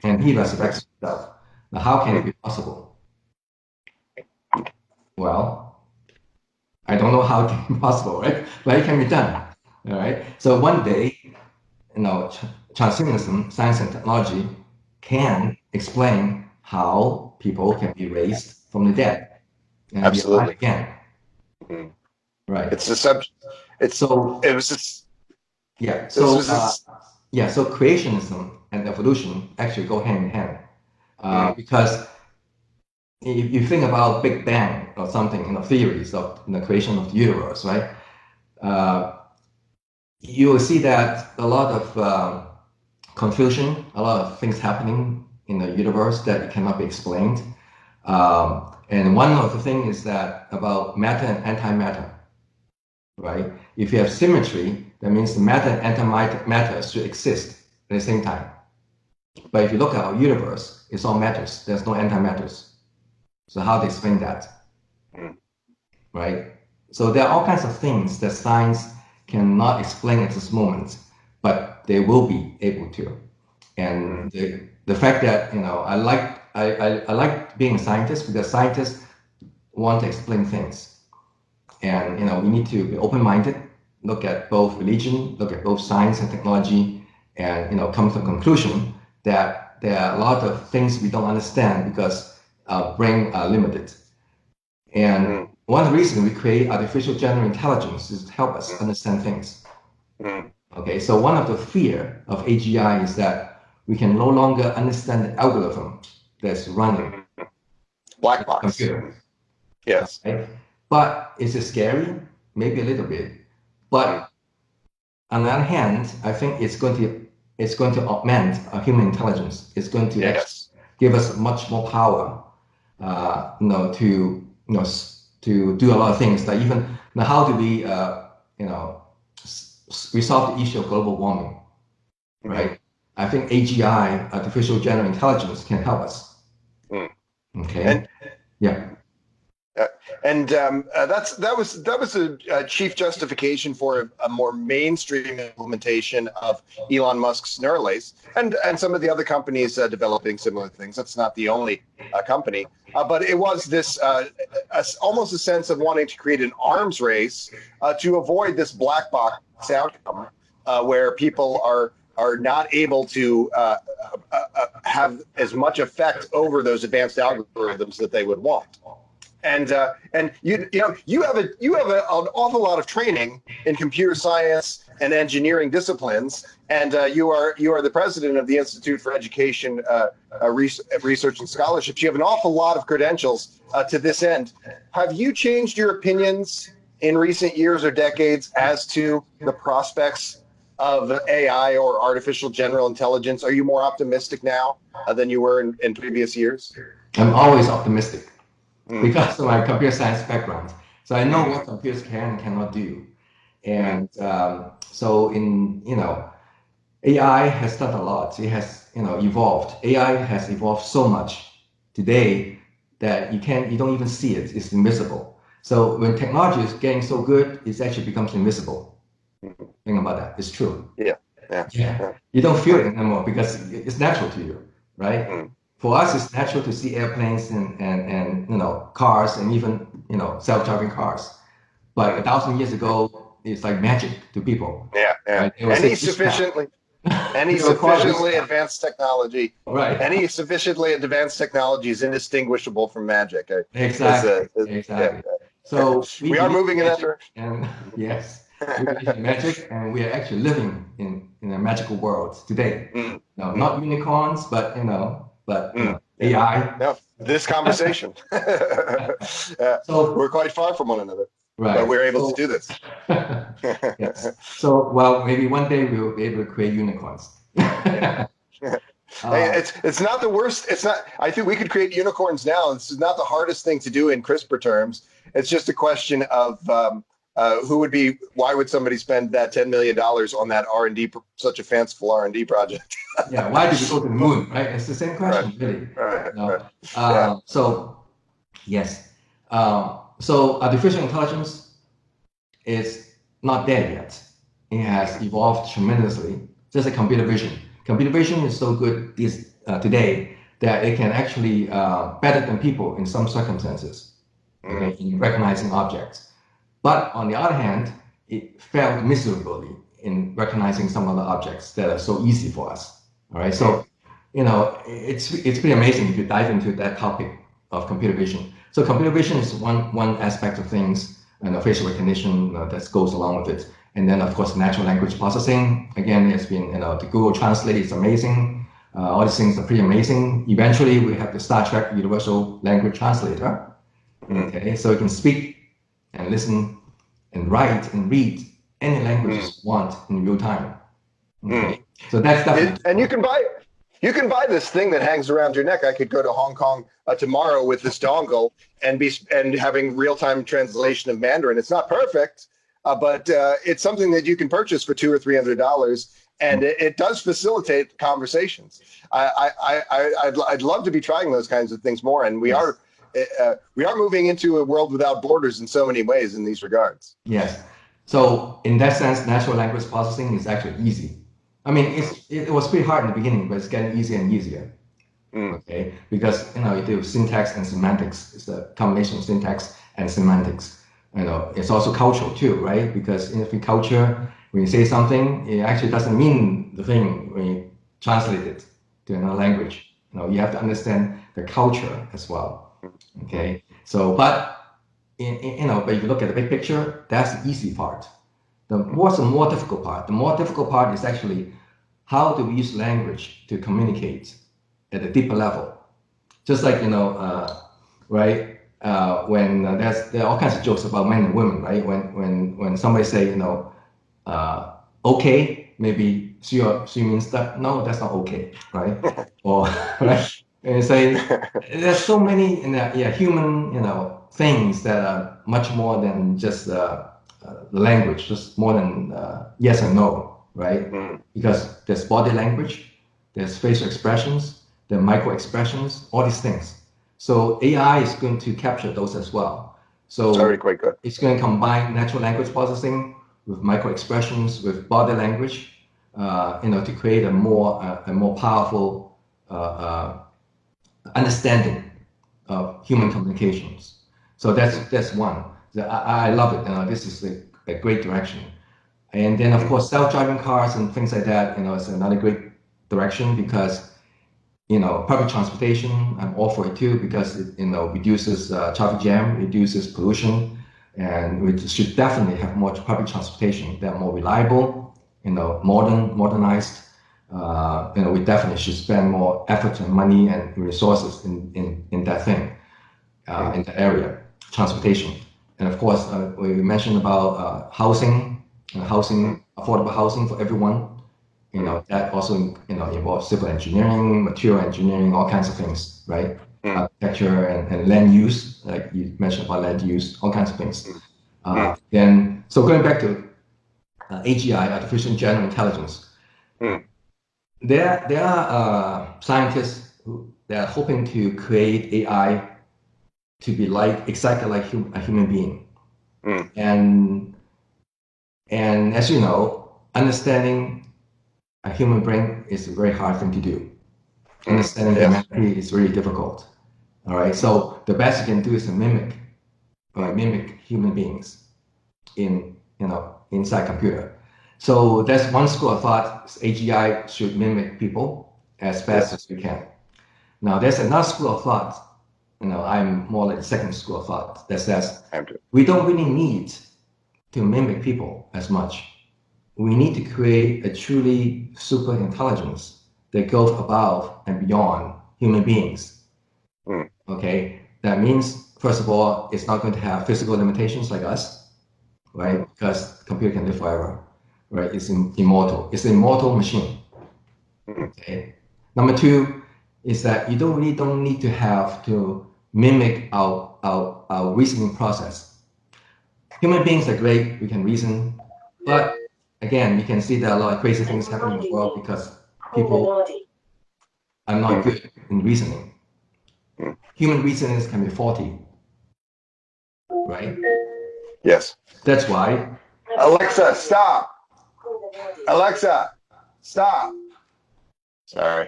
And he resurrects himself. Now, how can it be possible? Well, I don't know how it can be possible, right? But it can be done, all right? So one day, transhumanism, science and technology can explain how people can be raised from the dead and be alive again. Right. It's a subject. So creationism and evolution actually go hand in hand, because if you think about Big Bang or something, theories of the creation of the universe, right? You will see that a lot of confusion, a lot of things happening in the universe that cannot be explained. And one of the things is that about matter and antimatter, right? If you have symmetry, that means the matter and antimatter should exist at the same time. But if you look at our universe, it's all matters. There's no antimatters. So how to explain that, right? So there are all kinds of things that science cannot explain at this moment, but they will be able to. And the fact that I like being a scientist because scientists want to explain things, and we need to be open-minded, look at both religion, look at both science and technology, and come to a conclusion that there are a lot of things we don't understand because our brain are limited. And one of the reasons we create artificial general intelligence is to help us understand things. Okay, so one of the fear of AGI is that we can no longer understand the algorithm that's running black box computer. Yes. Right? But is it scary? Maybe a little bit. But on the other hand, I think it's going to augment our human intelligence. It's going to give us much more power, to do a lot of things. Like even now, how do we, resolve the issue of global warming, right? I think AGI, artificial general intelligence, can help us. Okay. That was a chief justification for a more mainstream implementation of Elon Musk's Neuralink and some of the other companies developing similar things. That's not the only company, but it was this almost a sense of wanting to create an arms race to avoid this black box outcome where people are not able to have as much effect over those advanced algorithms that they would want. And you have an awful lot of training in computer science and engineering disciplines, and you are the president of the Institute for Education Research and Scholarships. You have an awful lot of credentials to this end. Have you changed your opinions in recent years or decades as to the prospects of AI or artificial general intelligence? Are you more optimistic now than you were in previous years? I'm always optimistic. Because of my computer science background. So I know what computers can and cannot do. And so AI has done a lot. It has, evolved. AI has evolved so much today that you don't even see it. It's invisible. So when technology is getting so good, it actually becomes invisible. Think about that. It's true. Yeah. You don't feel it anymore because it's natural to you, right? For us, it's natural to see airplanes and cars and even self-driving cars. But 1,000 years ago, it's like magic to people. Right? Any sufficiently advanced technology, right? Any sufficiently advanced technology is indistinguishable from magic. Exactly. So we are moving in that direction. And yes, we believe in magic, and we are actually living in a magical world today. Not unicorns, but AI. No, this conversation. So we're quite far from one another, but we're able to do this. Yes. So, well, maybe one day we will be able to create unicorns. It's not the worst. It's not. I think we could create unicorns now. This is not the hardest thing to do in CRISPR terms. It's just a question of why would somebody spend that $10 million on that R&D, such a fanciful R&D project? Yeah, why did you go to the moon, right? It's the same question, really. Right. So, yes. So artificial intelligence is not there yet. It has evolved tremendously, just like computer vision. Computer vision is so good today that it can actually better than people in some circumstances, in recognizing objects. But on the other hand, it failed miserably in recognizing some other objects that are so easy for us. All right, so it's pretty amazing if you dive into that topic of computer vision. So computer vision is one aspect of things, and facial recognition that goes along with it. And then of course natural language processing. Again, it's been the Google Translate is amazing. All these things are pretty amazing. Eventually, we have the Star Trek Universal Language Translator. Okay, so you can speak and listen and write and read any languages you want in real time. Okay, so that's definitely. And you can buy this thing that hangs around your neck. I could go to Hong Kong tomorrow with this dongle and having real time translation of Mandarin. It's not perfect, but it's something that you can purchase for $200 or $300, and it does facilitate conversations. I'd love to be trying those kinds of things more, and we are moving into a world without borders in so many ways in these regards. Yes. So in that sense, natural language processing is actually easy. I mean, it was pretty hard in the beginning, but it's getting easier and easier. Okay, because you do syntax and semantics. It's a combination of syntax and semantics. It's also cultural too, right? Because in every culture, when you say something, it actually doesn't mean the thing when you translate it to another language. You have to understand the culture as well. Okay, so but but if you look at the big picture, that's the easy part. What's the more difficult part? The more difficult part is actually how do we use language to communicate at a deeper level? Just like right? When there are all kinds of jokes about men and women, right? When somebody say okay, maybe she means that no, that's not okay, right? Or right? And say there's so many human things that are much more than just language, just more than yes and no, right? Because there's body language, there's facial expressions, there are micro expressions, all these things. So AI is going to capture those as well. So it's already quite good. It's going to combine natural language processing with micro expressions, with body language, to create a more powerful understanding of human communications. So that's one. I love it. This is a great direction. And then of course self-driving cars and things like that. It's another great direction because public transportation, I'm all for it too because it reduces traffic jam, reduces pollution, and we should definitely have more public transportation that are more reliable, modernized. We definitely should spend more effort and money and resources in that thing, in that area, transportation. And of course, we mentioned about housing, affordable housing for everyone. That also involves civil engineering, material engineering, all kinds of things, right? Architecture and land use, like you mentioned about land use, all kinds of things. Then, so going back to AGI, artificial general intelligence, there are scientists that are hoping to create AI to be exactly like a human being, and as you know, understanding a human brain is a very hard thing to do. Understanding humanity is really difficult. All right, so the best you can do is to mimic human beings inside computer. So that's one school of thought. AGI should mimic people as fast as we can. Now there's another school of thought. I'm more like the second school of thought that says we don't really need to mimic people as much. We need to create a truly super intelligence that goes above and beyond human beings. Okay, that means first of all, it's not going to have physical limitations like us, right? Because the computer can live forever, right? It's immortal. It's an immortal machine. Okay. Number two is that you don't need to have to mimic our reasoning process. Human beings are great. We can reason, but again, you can see there are a lot of crazy things happening in the world because people are not good in reasoning. Human reasonings can be faulty, right? Yes. That's why. Alexa, stop. Alexa, stop. Sorry.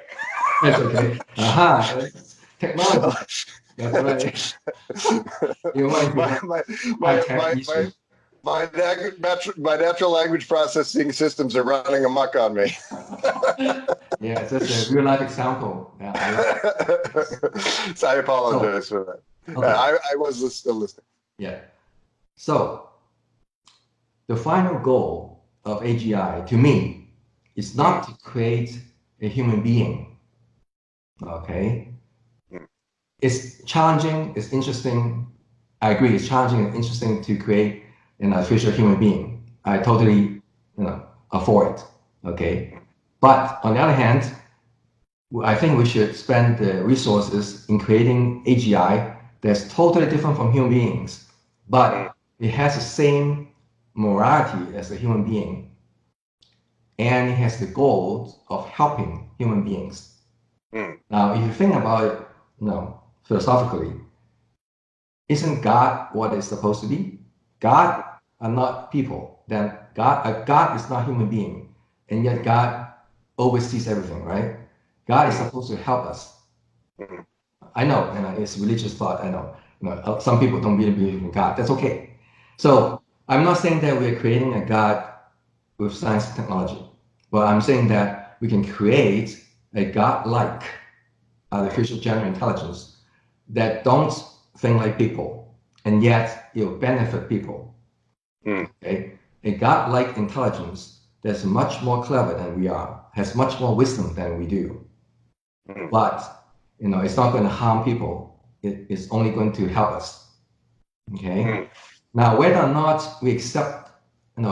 That's okay. Aha. Technology. That's right. You my natural language processing systems are running amok on me. Yeah, it's just a real life example. So I apologize for that. Okay. I was still listening. Yeah. So the final goal of AGI to me is not to create a human being. Okay. It's challenging, it's interesting. I agree, it's challenging and interesting to create an artificial human being. I totally, are for it. Okay. But on the other hand, I think we should spend the resources in creating AGI that's totally different from human beings, but it has the same morality as a human being, and it has the goal of helping human beings. Now, if you think about it, philosophically, isn't God what it's supposed to be? God are not people. that God is not human being, and yet God oversees everything, right? God is supposed to help us. I know, and it's religious thought. I know. Some people don't really believe in God. That's okay. So I'm not saying that we're creating a God with science and technology, but I'm saying that we can create a God-like artificial general intelligence that don't think like people, and yet it will benefit people. Okay? A God-like intelligence that's much more clever than we are, has much more wisdom than we do, but it's not going to harm people. It's only going to help us. Okay. Now, whether or not we accept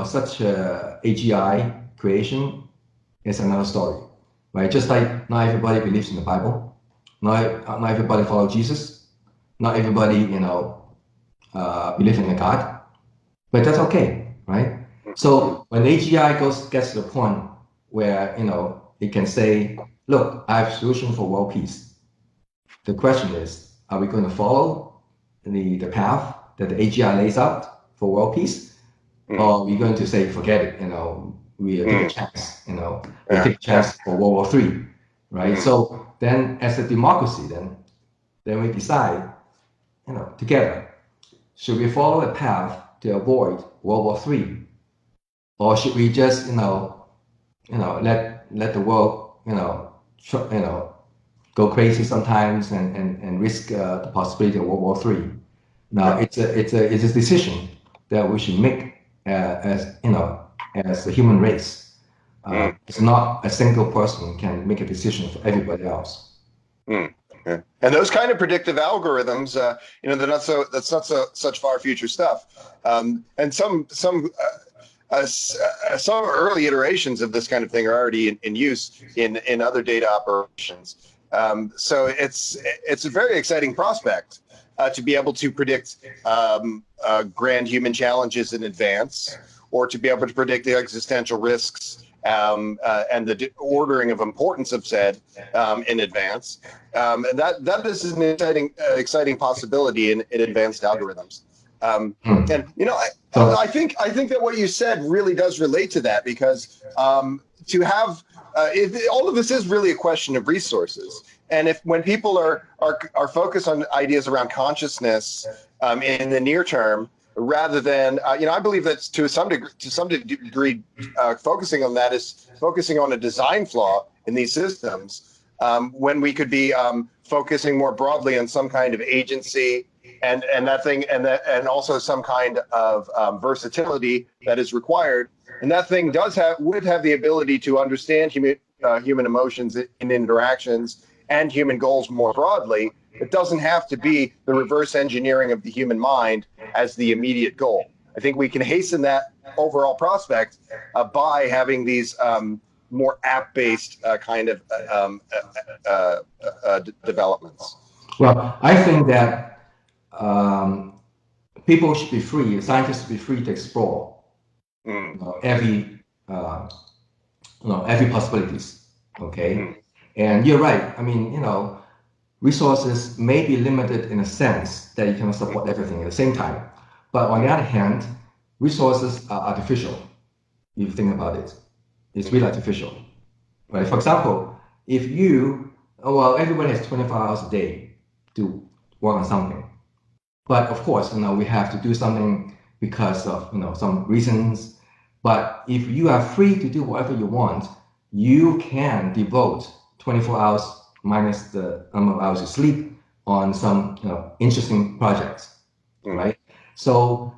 such AGI creation is another story, right? Just like not everybody believes in the Bible, not everybody follows Jesus, not everybody believes in a God, but that's okay, right? So when AGI gets to the point where it can say, "Look, I have a solution for world peace." The question is, are we going to follow the path that the AGI lays out for world peace, or are we going to say, "Forget it"? We take a chance. We take a chance for World War III, right? So then, as a democracy, then we decide, together, should we follow a path to avoid World War III, or should we just, let the world, go crazy sometimes and risk the possibility of World War III? Now, it's a decision that we should make as a human race. It's not a single person can make a decision for everybody else. Yeah. And those kind of predictive algorithms, they're not such far future stuff. And some early iterations of this kind of thing are already in use in other data operations. So it's a very exciting prospect to be able to predict grand human challenges in advance, or to be able to predict the existential risks and the ordering of importance of said in advance. And that is an exciting possibility in advanced algorithms. And I think that what you said really does relate to that, because to have all of this is really a question of resources. And when people are focused on ideas around consciousness in the near term, rather than I believe that to some degree focusing on that is focusing on a design flaw in these systems, when we could be focusing more broadly on some kind of agency and also some kind of versatility that is required. And that thing would have the ability to understand human emotions in interactions and human goals more broadly. It doesn't have to be the reverse engineering of the human mind as the immediate goal. I think we can hasten that overall prospect by having these more app-based kind of developments. Well, I think that people should be free, scientists should be free to explore every possibilities. Okay, and you're right. I mean, resources may be limited in a sense that you cannot support everything at the same time. But on the other hand, resources are artificial. If you think about it, it's really artificial, right? For example, if everybody has 24 hours a day to work on something. But of course, we have to do something because of, some reasons. But if you are free to do whatever you want, you can devote 24 hours minus the number of hours you sleep on some interesting projects, right? So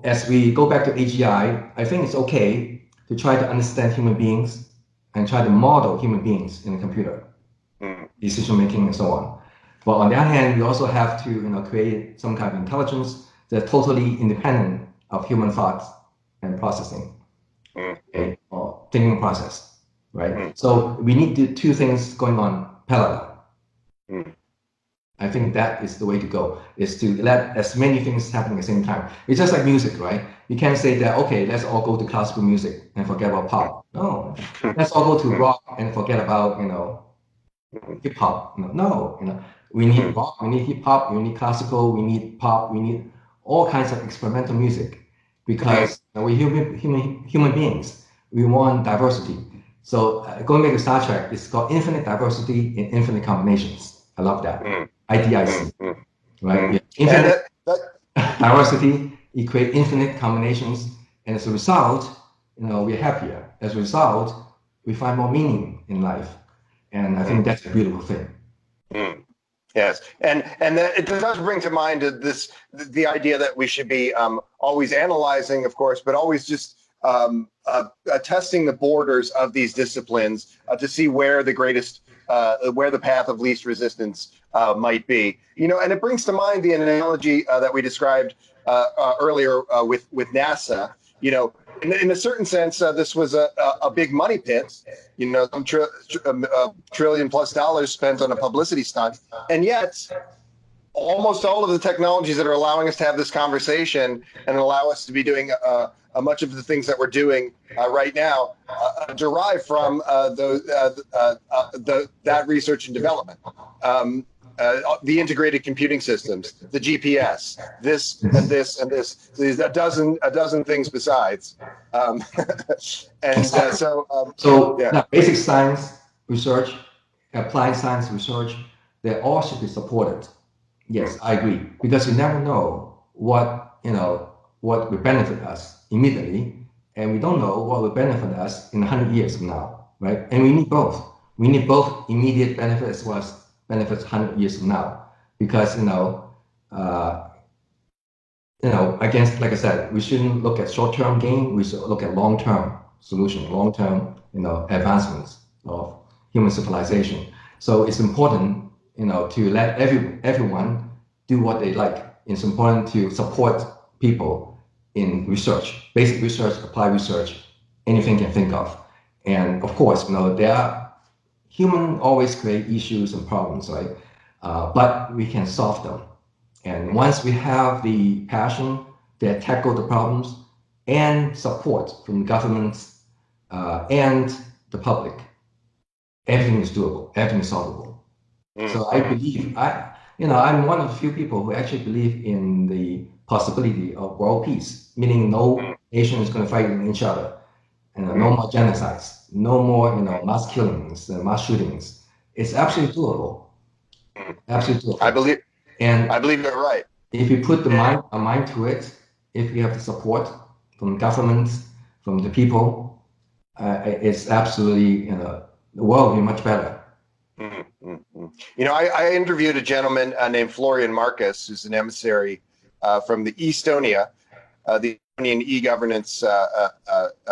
as we go back to AGI, I think it's okay to try to understand human beings and try to model human beings in a computer, decision making and so on. But on the other hand, we also have to create some kind of intelligence that's totally independent of human thoughts and processing, okay, or thinking process, right? So we need the two things going on parallel. I think that is the way to go, is to let as many things happen at the same time. It's just like music, right? You can't say that, okay, let's all go to classical music and forget about pop. No, let's all go to rock and forget about, hip hop. No, we need rock, we need hip hop, we need classical, we need pop, we need all kinds of experimental music, because we're human beings. We want diversity. So going back to Star Trek, it's called infinite diversity in infinite combinations. I love that. IDIC, right? Yeah. Infinite diversity equate infinite combinations, and as a result, we're happier. As a result, we find more meaning in life, and I think that's a beautiful thing. Yes, and that it does bring to mind the idea that we should be always analyzing, of course, but always just testing the borders of these disciplines to see where the greatest, where the path of least resistance might be. And it brings to mind the analogy that we described earlier with NASA. In a certain sense, this was a big money pit. Some trillion plus dollars spent on a publicity stunt, and yet almost all of the technologies that are allowing us to have this conversation and allow us to be doing much of the things that we're doing right now derive from that research and development. The integrated computing systems, the GPS, this and this and this, there's a dozen things besides. Basic science research, applied science research, they all should be supported. Yes, I agree, because you never know what will benefit us immediately, and we don't know what will benefit us in 100 years from now, right? And we need both. We need both immediate benefits as well as benefits 100 years from now, because again, like I said, we shouldn't look at short-term gain. We should look at long-term solution, long-term advancements of human civilization. So it's important to let everyone do what they like. It's important to support people in research, basic research, applied research, anything you can think of. And of course, there are humans always create issues and problems, right? But we can solve them. And once we have the passion to tackle the problems and support from governments and the public, everything is doable, everything is solvable. So I believe, I'm one of the few people who actually believe in the possibility of world peace, meaning no nation is going to fight each other, no more genocides, no more mass killings, mass shootings. It's absolutely doable. Absolutely doable. I believe you're right. If you put a mind to it, if you have the support from governments, from the people, it's absolutely, the world will be much better. I interviewed a gentleman named Florian Marcus, who's an emissary from the Estonia, the Estonian e-governance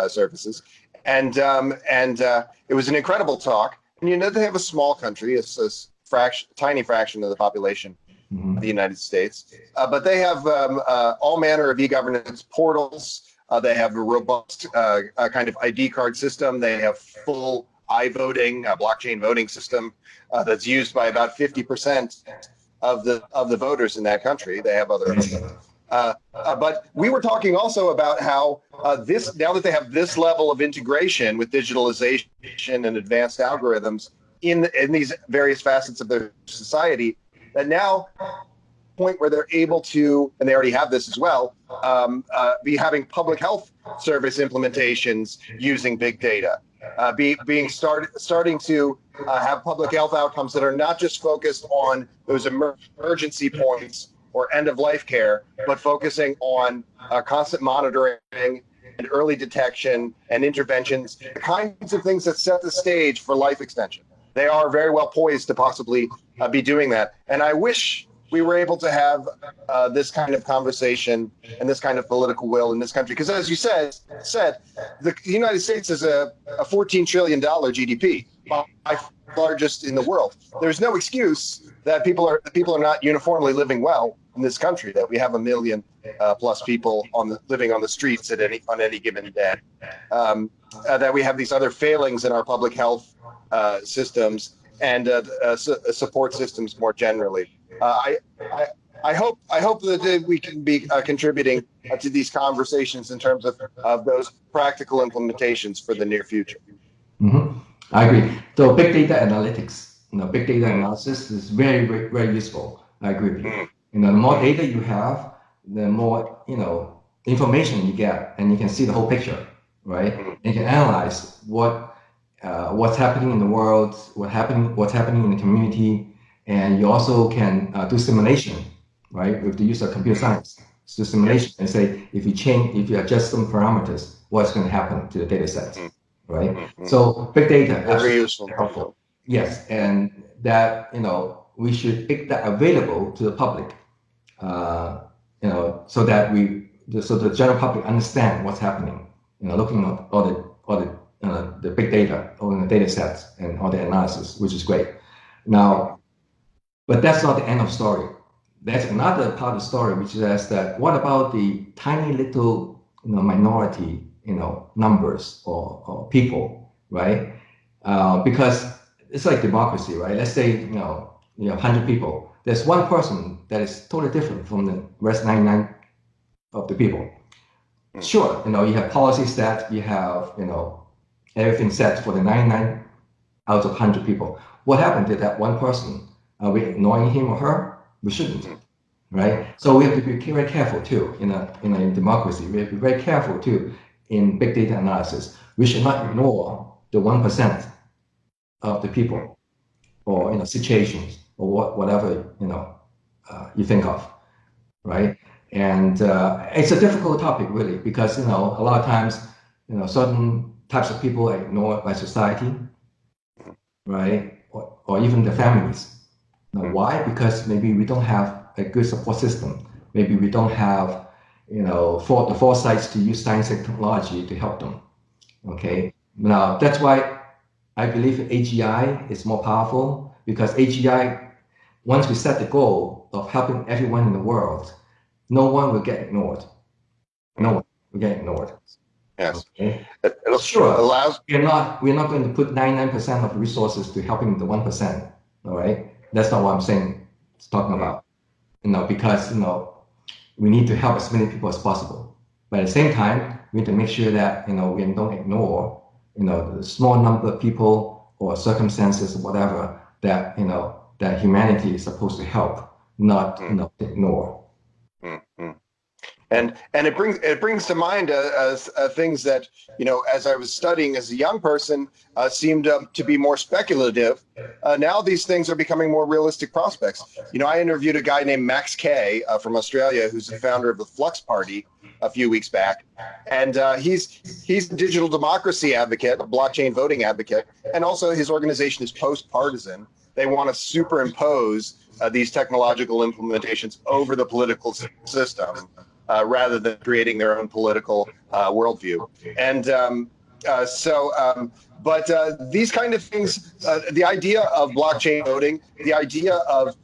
services, and it was an incredible talk. And they have a small country; it's a tiny fraction of the population of the United States, but they have all manner of e-governance portals. They have a robust kind of ID card system. They have full iVoting, blockchain voting system that's used by about 50% of the voters in that country. They have other, but we were talking also about how now that they have this level of integration with digitalization and advanced algorithms in these various facets of their society, that now point where they're able to, and they already have this as well, be having public health service implementations using big data. Starting to have public health outcomes that are not just focused on those emergency points or end-of-life care, but focusing on constant monitoring and early detection and interventions, the kinds of things that set the stage for life extension. They are very well poised to possibly be doing that. And I wish we were able to have this kind of conversation and this kind of political will in this country. Because as you said, the United States is a $14 trillion GDP, by largest in the world. There's no excuse that people are not uniformly living well in this country, that we have 1 million plus people living on the streets on any given day, that we have these other failings in our public health systems and support systems more generally. I hope that we can be contributing to these conversations in terms of those practical implementations for the near future. I agree. So big data analytics, big data analysis is very, very, very useful. I agree with you. The more data you have, the more information you get, and you can see the whole picture, right? And you can analyze what's happening in the world, what's happening in the community, and you also can do simulation, right, with the use of computer science. So simulation and say if you adjust some parameters, what's going to happen to the data set, right? So big data Very useful. helpful. Yes, and that we should make that available to the public, so that the general public understand what's happening. Looking at all the big data, all the data sets, and all the analysis, which is great. Now, but that's not the end of the story. There's another part of the story, which is that what about the tiny little minority numbers or people, right? Because it's like democracy, right? Let's say you have 100 people. There's one person that is totally different from the rest 99 of the people. Sure, you have policy set, you have everything set for the 99 out of 100 people. What happened to that one person? Are we ignoring him or her? We shouldn't, right? So we have to be very careful too in a democracy. We have to be very careful too in big data analysis. We should not ignore the 1% of the people or situations or whatever you think of, right? And it's a difficult topic really because a lot of times certain types of people are ignored by society, right? Or even their families. Now, why? Because maybe we don't have a good support system. Maybe we don't have the foresights to use science and technology to help them. Okay. Now that's why I believe AGI is more powerful, because AGI, once we set the goal of helping everyone in the world, no one will get ignored. No one will get ignored. Yes. Okay? It Sure. allows. We're not going to put 99% of the resources to helping the 1%. All right. That's not what I'm saying. It's talking about. Because we need to help as many people as possible. But at the same time, we need to make sure that we don't ignore the small number of people or circumstances or whatever that that humanity is supposed to help, not ignore. And it brings to mind things that as I was studying as a young person seemed to be more speculative. Now these things are becoming more realistic prospects. I interviewed a guy named Max Kay from Australia, who's the founder of the Flux Party, a few weeks back, and he's a digital democracy advocate, a blockchain voting advocate, and also his organization is post-partisan. They want to superimpose these technological implementations over the political system. Rather than creating their own political worldview. And but these kind of things, the idea of blockchain voting, the idea of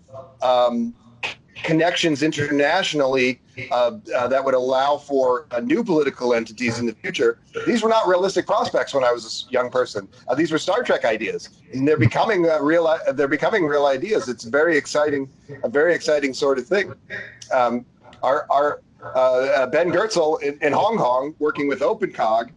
connections internationally that would allow for new political entities in the future, these were not realistic prospects when I was a young person. These were Star Trek ideas, and they're becoming real. They're becoming real ideas. It's a very exciting sort of thing. Our Ben Goertzel in Hong Kong, working with OpenCog,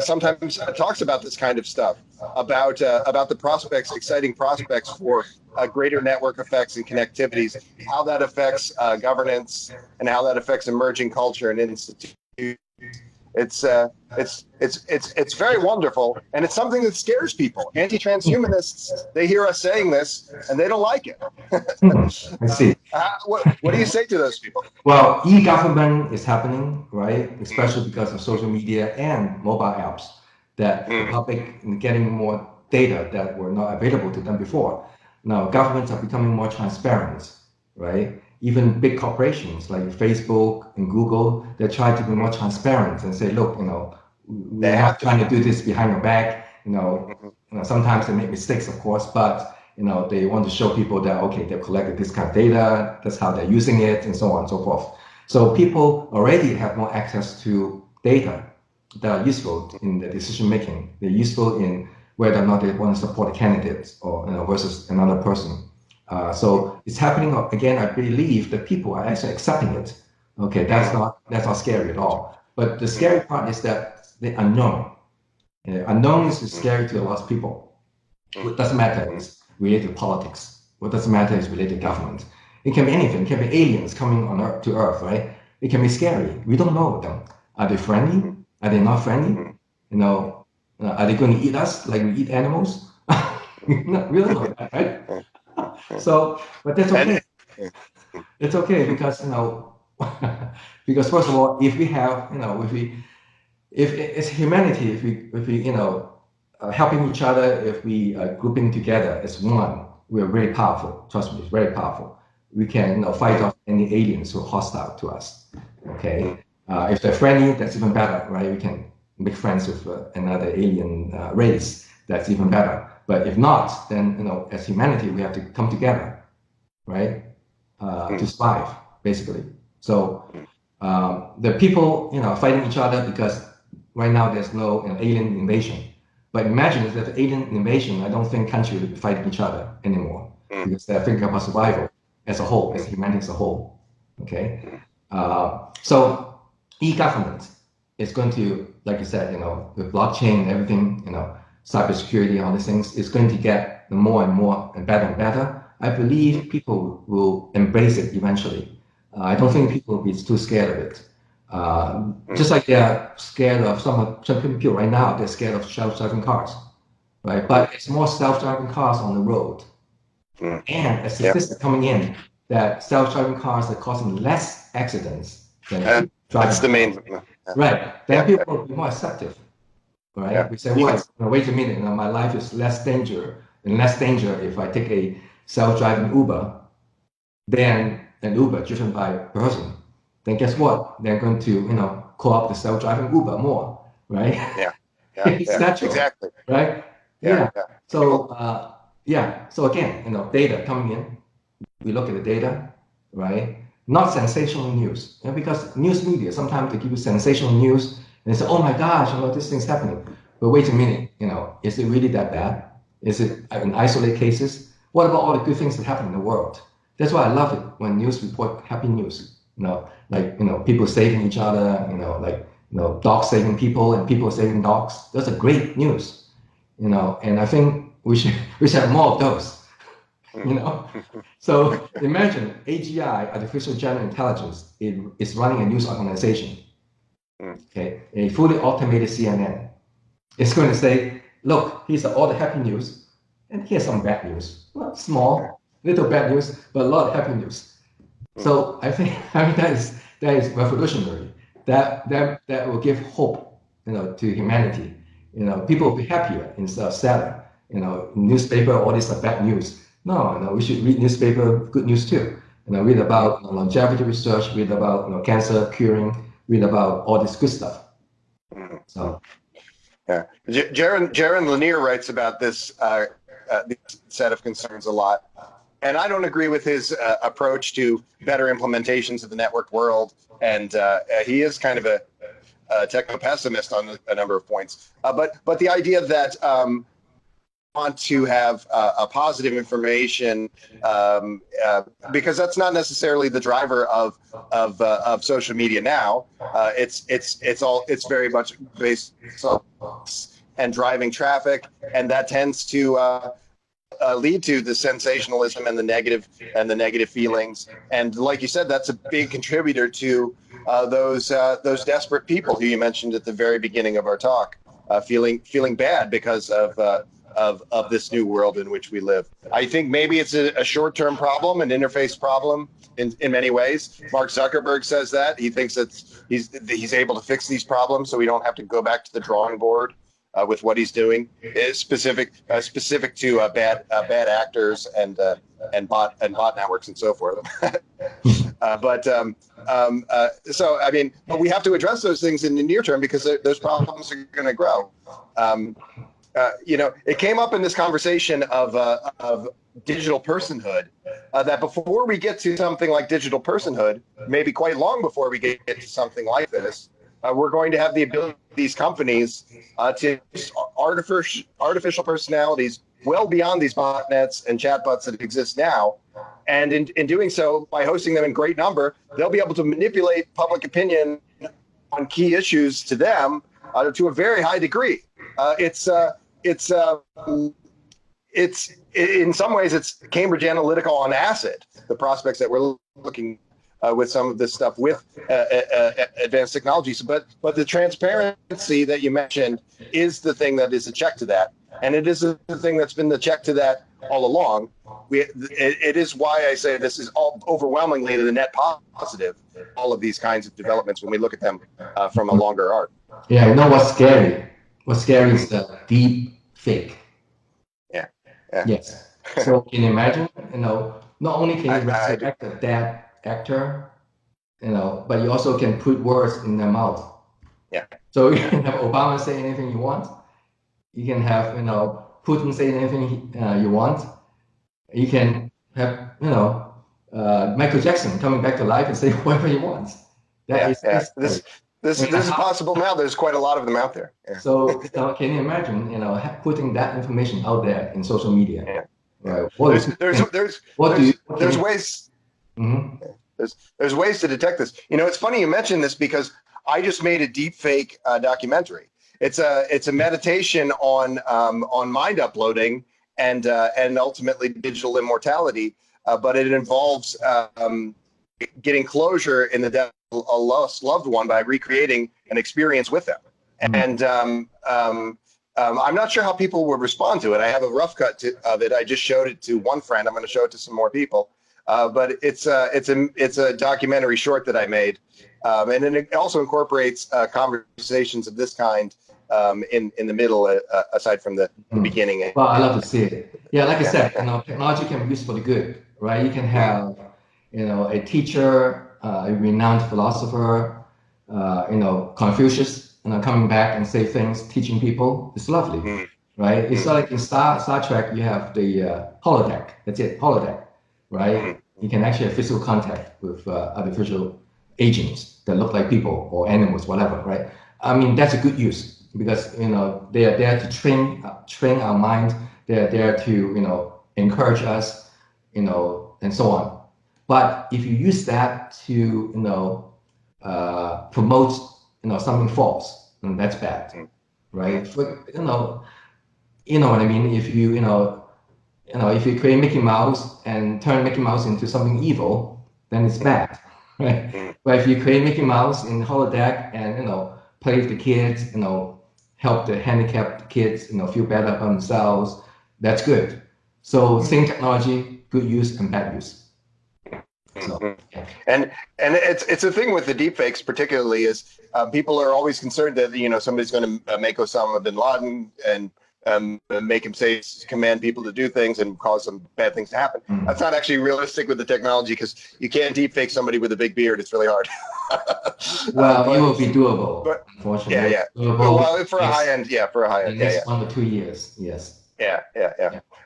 sometimes talks about this kind of stuff, about the prospects, exciting prospects for greater network effects and connectivities, how that affects governance, and how that affects emerging culture and institutions. It's very wonderful, and it's something that scares people. Anti-transhumanists, they hear us saying this, and they don't like it. I see. What do you say to those people? Well, e-government is happening, right? Especially because of social media and mobile apps, that the public is getting more data that were not available to them before. Now, governments are becoming more transparent, right? Even big corporations like Facebook and Google, they try to be more transparent and say, look, we're not trying to do this behind your back. Sometimes they make mistakes, of course, but they want to show people that, okay, they've collected this kind of data, that's how they're using it, and so on and so forth. So people already have more access to data that are useful in the decision making. They're useful in whether or not they want to support a candidate or versus another person. So it's happening again. I believe that people are actually accepting it. Okay, that's not scary at all. But the scary part is that the unknown. Unknown is scary to a lot of people. What doesn't matter is related to politics. What doesn't matter is related to government. It can be anything. It can be aliens coming on Earth, right? It can be scary. We don't know them. Are they friendly? Are they not friendly? You know, are they going to eat us like we eat animals? We don't know that, right? So, but that's okay. It's okay because, you know, because first of all, if we have, you know, if it's humanity, if we, you know, helping each other, if we are grouping together as one, we are very powerful. Trust me, it's very powerful. We can, you know, fight off any aliens who are hostile to us. Okay, if they're friendly, that's even better, right? We can make friends with another alien race. That's even better. But if not, then, you know, as humanity, we have to come together, right, to survive, basically. So the people, you know, fighting each other because right now there's no, you know, alien invasion. But imagine if there's alien invasion, I don't think countries would be fighting each other anymore because they're thinking about survival as a whole, as humanity as a whole. Okay, so e-government is going to, like you said, you know, with blockchain and everything, you know, cybersecurity, all these things, is going to get more and more and better. I believe people will embrace it eventually. I don't think people will be too scared of it. Just like they're scared of some people right now, they're scared of self-driving cars, right? But it's more self-driving cars on the road, and a statistic coming in that self-driving cars are causing less accidents than driving. That's the main. Right. Then people will be more accepting, right? We say, well, wait a minute, my life is less danger if I take a self-driving Uber than an Uber driven by a person. Then guess what? They're going to, you know, call up the self-driving Uber more, right? It's natural, exactly. right? So, so again, you know, data coming in, we look at the data, right? Not sensational news, because news media, sometimes they give you sensational news and they say, oh my gosh, you know, this thing's happening. But wait a minute, you know, is it really that bad? Is it in isolated cases? What about all the good things that happen in the world? That's why I love it when news report happy news, you know, like, you know, people saving each other, you know, like, you know, dogs saving people and people saving dogs. Those are great news, you know, and I think we should have more of those, you know. So imagine AGI, artificial general intelligence, is running a news organization, okay, a fully automated CNN. It's going to say, look, here's all the happy news, and here's some bad news. Well, small, little bad news, but a lot of happy news. So I think that is revolutionary. That will give hope, you know, to humanity. You know, people will be happier instead of sadder. You know, newspaper, all this are bad news. No, we should read newspaper, good news too. You know, read about longevity research, read about, you know, cancer curing, read about all this good stuff. So. Yeah, Jaron Lanier writes about this set of concerns a lot, and I don't agree with his approach to better implementations of the networked world. And he is kind of a techno-pessimist on a number of points. But the idea that want to have a positive information because that's not necessarily the driver of social media now. It's very much based on and driving traffic, and that tends to lead to the sensationalism and the negative feelings. And like you said, that's a big contributor to those desperate people who you mentioned at the very beginning of our talk, feeling bad because of this new world in which we live. I think maybe it's a short-term problem, an interface problem in many ways. Mark Zuckerberg says that. He thinks that he's able to fix these problems so we don't have to go back to the drawing board with what he's doing. It's specific to bad actors and bot networks and so forth. So I mean, but we have to address those things in the near term because those problems are going to grow. You know, it came up in this conversation of digital personhood that before we get to something like digital personhood, maybe quite long before we get to something like this, we're going to have the ability of these companies to use artificial personalities well beyond these botnets and chatbots that exist now. And in doing so, by hosting them in great number, they'll be able to manipulate public opinion on key issues to them to a very high degree. It's in some ways it's Cambridge Analytica on acid. The prospects that we're looking with some of this stuff with advanced technologies. But the transparency that you mentioned is the thing that is a check to that, and it is the thing that's been the check to that all along. It is why I say this is all overwhelmingly the net positive. All of these kinds of developments when we look at them from a longer arc. Yeah, you know what's scary? What's scary is the deep fake. Yeah. Yes. So can you imagine? Not only can you resurrect a dead actor, but you also can put words in their mouth. Yeah. So you can have Obama say anything you want. You can have Putin say anything you want. You can have Michael Jackson coming back to life and say whatever he wants. This is possible now. There's quite a lot of them out there. Yeah. So can you imagine putting that information out there in social media? Yeah. Right. There's ways. Mm-hmm. There's ways to detect this. It's funny you mentioned this because I just made a deep fake documentary. It's a meditation on mind uploading and ultimately digital immortality, but it involves getting closure in the death of a lost loved one by recreating an experience with them. Mm-hmm. And I'm not sure how people would respond to it. I have a rough cut of it. I just showed it to one friend. I'm going to show it to some more people. But it's a documentary short that I made, and then it also incorporates conversations of this kind in the middle, aside from the beginning. Well, I love to see it. Yeah, like I said, technology can be used for the good, right? You can have a teacher, a renowned philosopher, Confucius, coming back and say things, teaching people. It's lovely, right? It's like in Star Trek, you have the holodeck. That's it, holodeck. Right? You can actually have physical contact with artificial agents that look like people or animals, whatever, right? I mean, that's a good use because, they are there to train our mind. They're there to, encourage us, and so on. But if you use that to, promote, something false, then that's bad, right? But, you know what I mean? If if you create Mickey Mouse and turn Mickey Mouse into something evil, then it's bad, right? But if you create Mickey Mouse in holodeck and play with the kids, help the handicapped kids, feel better about themselves, that's good. So same technology, good use and bad use. So, yeah. And it's a thing with the deepfakes, particularly is people are always concerned that somebody's going to make Osama bin Laden and make him command people to do things and cause some bad things to happen. That's not actually realistic with the technology because you can't deepfake somebody with a big beard. It's really hard. Well, it will be doable, unfortunately. Yeah. Doable. Well, for a high end, for a high end. Next 1 to 2 years, yes. Yeah.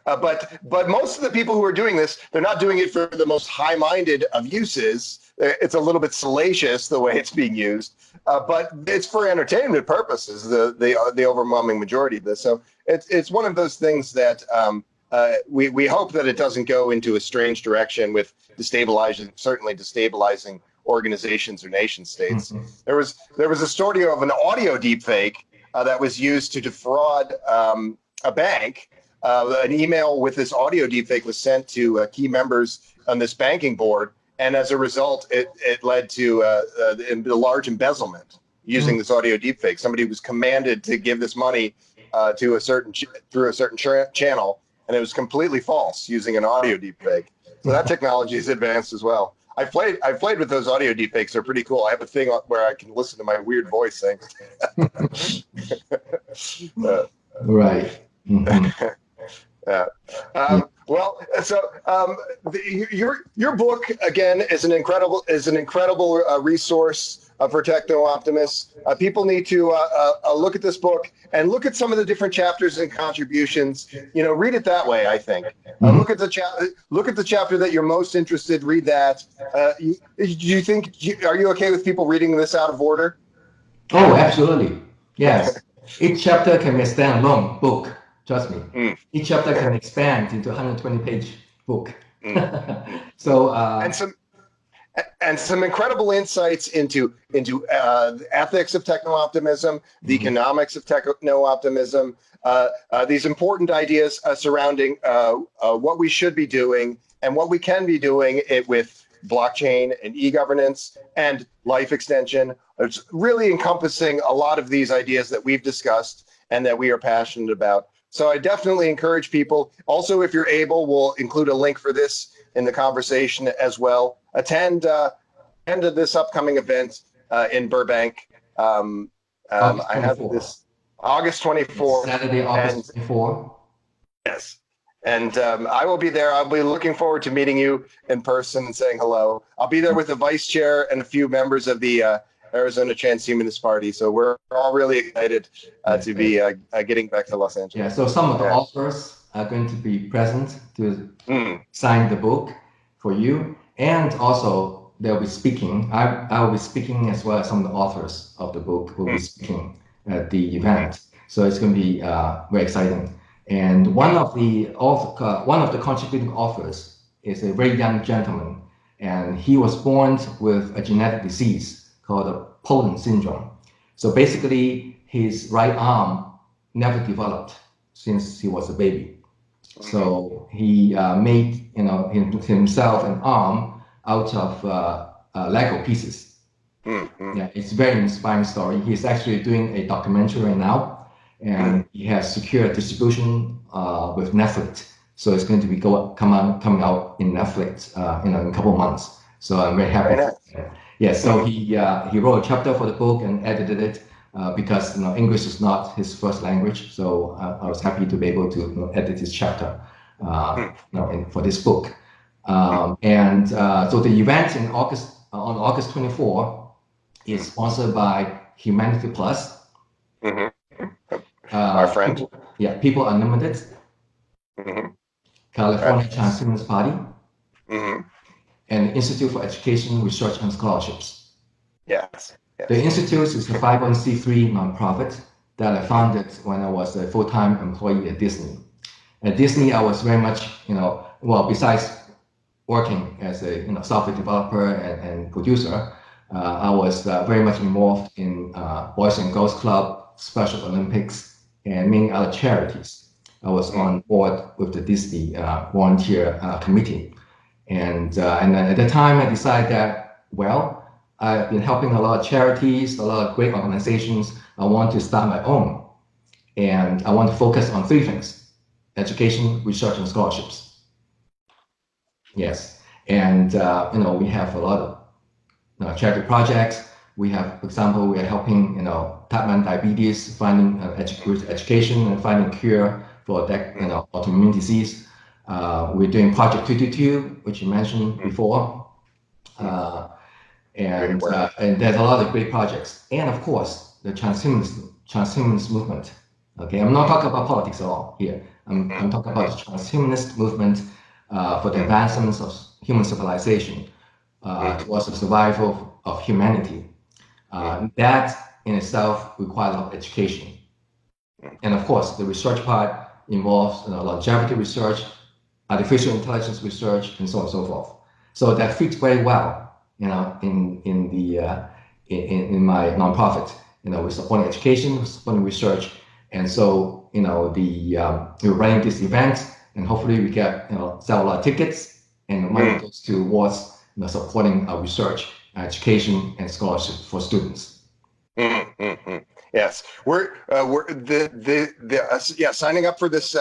But most of the people who are doing this, they're not doing it for the most high-minded of uses. It's a little bit salacious the way it's being used, but it's for entertainment purposes. The overwhelming majority of this. So it's one of those things that we hope that it doesn't go into a strange direction with certainly destabilizing organizations or nation states. Mm-hmm. There was a story of an audio deepfake that was used to defraud a bank. An email with this audio deepfake was sent to key members on this banking board, and as a result, it led to a large embezzlement using this audio deepfake. Somebody was commanded to give this money to through a certain channel, and it was completely false using an audio deepfake. So that technology is advanced as well. I've played with those audio deepfakes. They're pretty cool. I have a thing where I can listen to my weird voice saying. Right. Mm-hmm. Well, so your book again is an incredible resource for techno-optimists. People need to look at this book and look at some of the different chapters and contributions. Read it that way. I think. Look at the chapter that you're most interested. Read that. Are you okay with people reading this out of order? Oh, absolutely. Yes. Each chapter can be a standalone book. Trust me. Each chapter can expand into a 120-page book. So and some incredible insights into the ethics of techno-optimism, the economics of techno-optimism, these important ideas surrounding what we should be doing and what we can be doing with blockchain and e-governance and life extension. It's really encompassing a lot of these ideas that we've discussed and that we are passionate about. So I definitely encourage people. Also, if you're able, we'll include a link for this in the conversation as well. Attend this upcoming event in Burbank. I have this August 24th. Saturday, August 24th. Yes. And I will be there. I'll be looking forward to meeting you in person and saying hello. I'll be there with the vice chair and a few members of the Arizona Transhumanist Party. So we're all really excited to be getting back to Los Angeles. Yeah, so some of the authors are going to be present to sign the book for you. And also they'll be speaking. I will be speaking as well as some of the authors of the book will be speaking at the event. So it's going to be very exciting. And one of the contributing authors is a very young gentleman, and he was born with a genetic disease called the Poland syndrome. So basically, his right arm never developed since he was a baby. So he made himself an arm out of Lego pieces. Yeah, it's a very inspiring story. He's actually doing a documentary right now. And he has secured distribution with Netflix, so it's going to be coming out in Netflix in a couple of months. So I'm very happy. Very nice. Yeah, so he wrote a chapter for the book and edited it because English is not his first language. So I was happy to be able to edit his chapter for this book. So the event on August 24 is sponsored by Humanity Plus. Our friend. People Unlimited, California Transhumanist Party, and Institute for Education, Research, and Scholarships. Yes. The Institute is a 501c3 nonprofit that I founded when I was a full-time employee at Disney. At Disney, I was very much, besides working as a software developer and producer, I was very much involved in Boys and Girls Club, Special Olympics, and many other charities. I was on board with the Disney volunteer committee. And at the time I decided that, I've been helping a lot of charities, a lot of great organizations. I want to start my own. And I want to focus on three things: education, research, and scholarships. Yes. And, we have a lot of charity projects. We have, for example, we are helping, type 1 diabetes, finding education and finding cure for that, autoimmune disease. We're doing Project 222, which you mentioned before. And there's a lot of great projects. And of course, the transhumanist movement. Okay, I'm not talking about politics at all here. I'm talking about the transhumanist movement for the advancements of human civilization towards the survival of humanity. That in itself requires a lot of education. And of course, the research part involves longevity research, artificial intelligence research, and so on and so forth. So that fits very well, in my nonprofit. We're supporting education, we're supporting research, and so we're running this event, and hopefully we get sell a lot of tickets, and the money goes towards supporting our research, education, and scholarship for students. Yes, we're signing up for this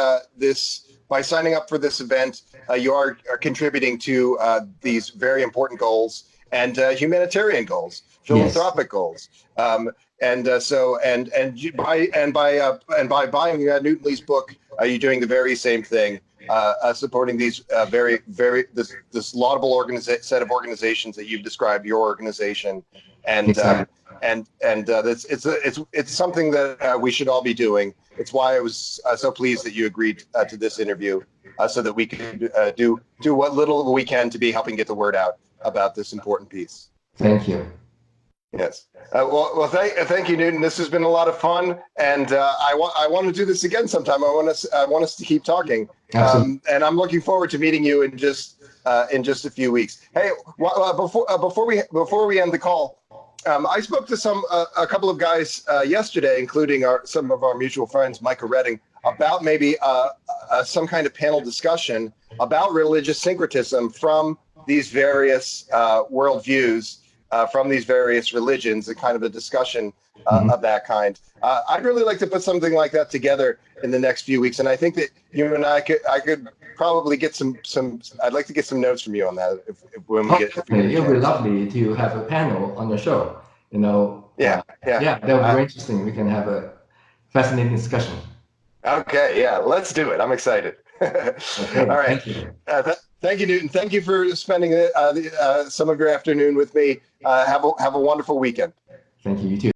by signing up for this event, you are contributing to these very important goals and humanitarian goals, philanthropic goals. By buying Newton Lee's book, you're doing the very same thing, supporting these this laudable set of organizations that you've described, your organization, and exactly. It's something that we should all be doing. It's why I was so pleased that you agreed to this interview, so that we could do what little we can to be helping get the word out about this important piece. Thank you. Yes. Thank you, Newton. This has been a lot of fun, and I want to do this again sometime. I want us to keep talking. And I'm looking forward to meeting you in just a few weeks. Hey, before we end the call, I spoke to a couple of guys yesterday, including some of our mutual friends, Micah Redding, about maybe some kind of panel discussion about religious syncretism from these various worldviews from these various religions, and kind of a discussion of that kind. I'd really like to put something like that together in the next few weeks, and I think that you and I could probably get some. I'd like to get some notes from you on that when we get. If we get it would be lovely to have a panel on your show. Yeah. That would be very interesting. We can have a fascinating discussion. Okay, yeah, let's do it. I'm excited. Okay, all right. Thank you. Thank you, Newton. Thank you for spending some of your afternoon with me. Have a wonderful weekend. Thank you. You too.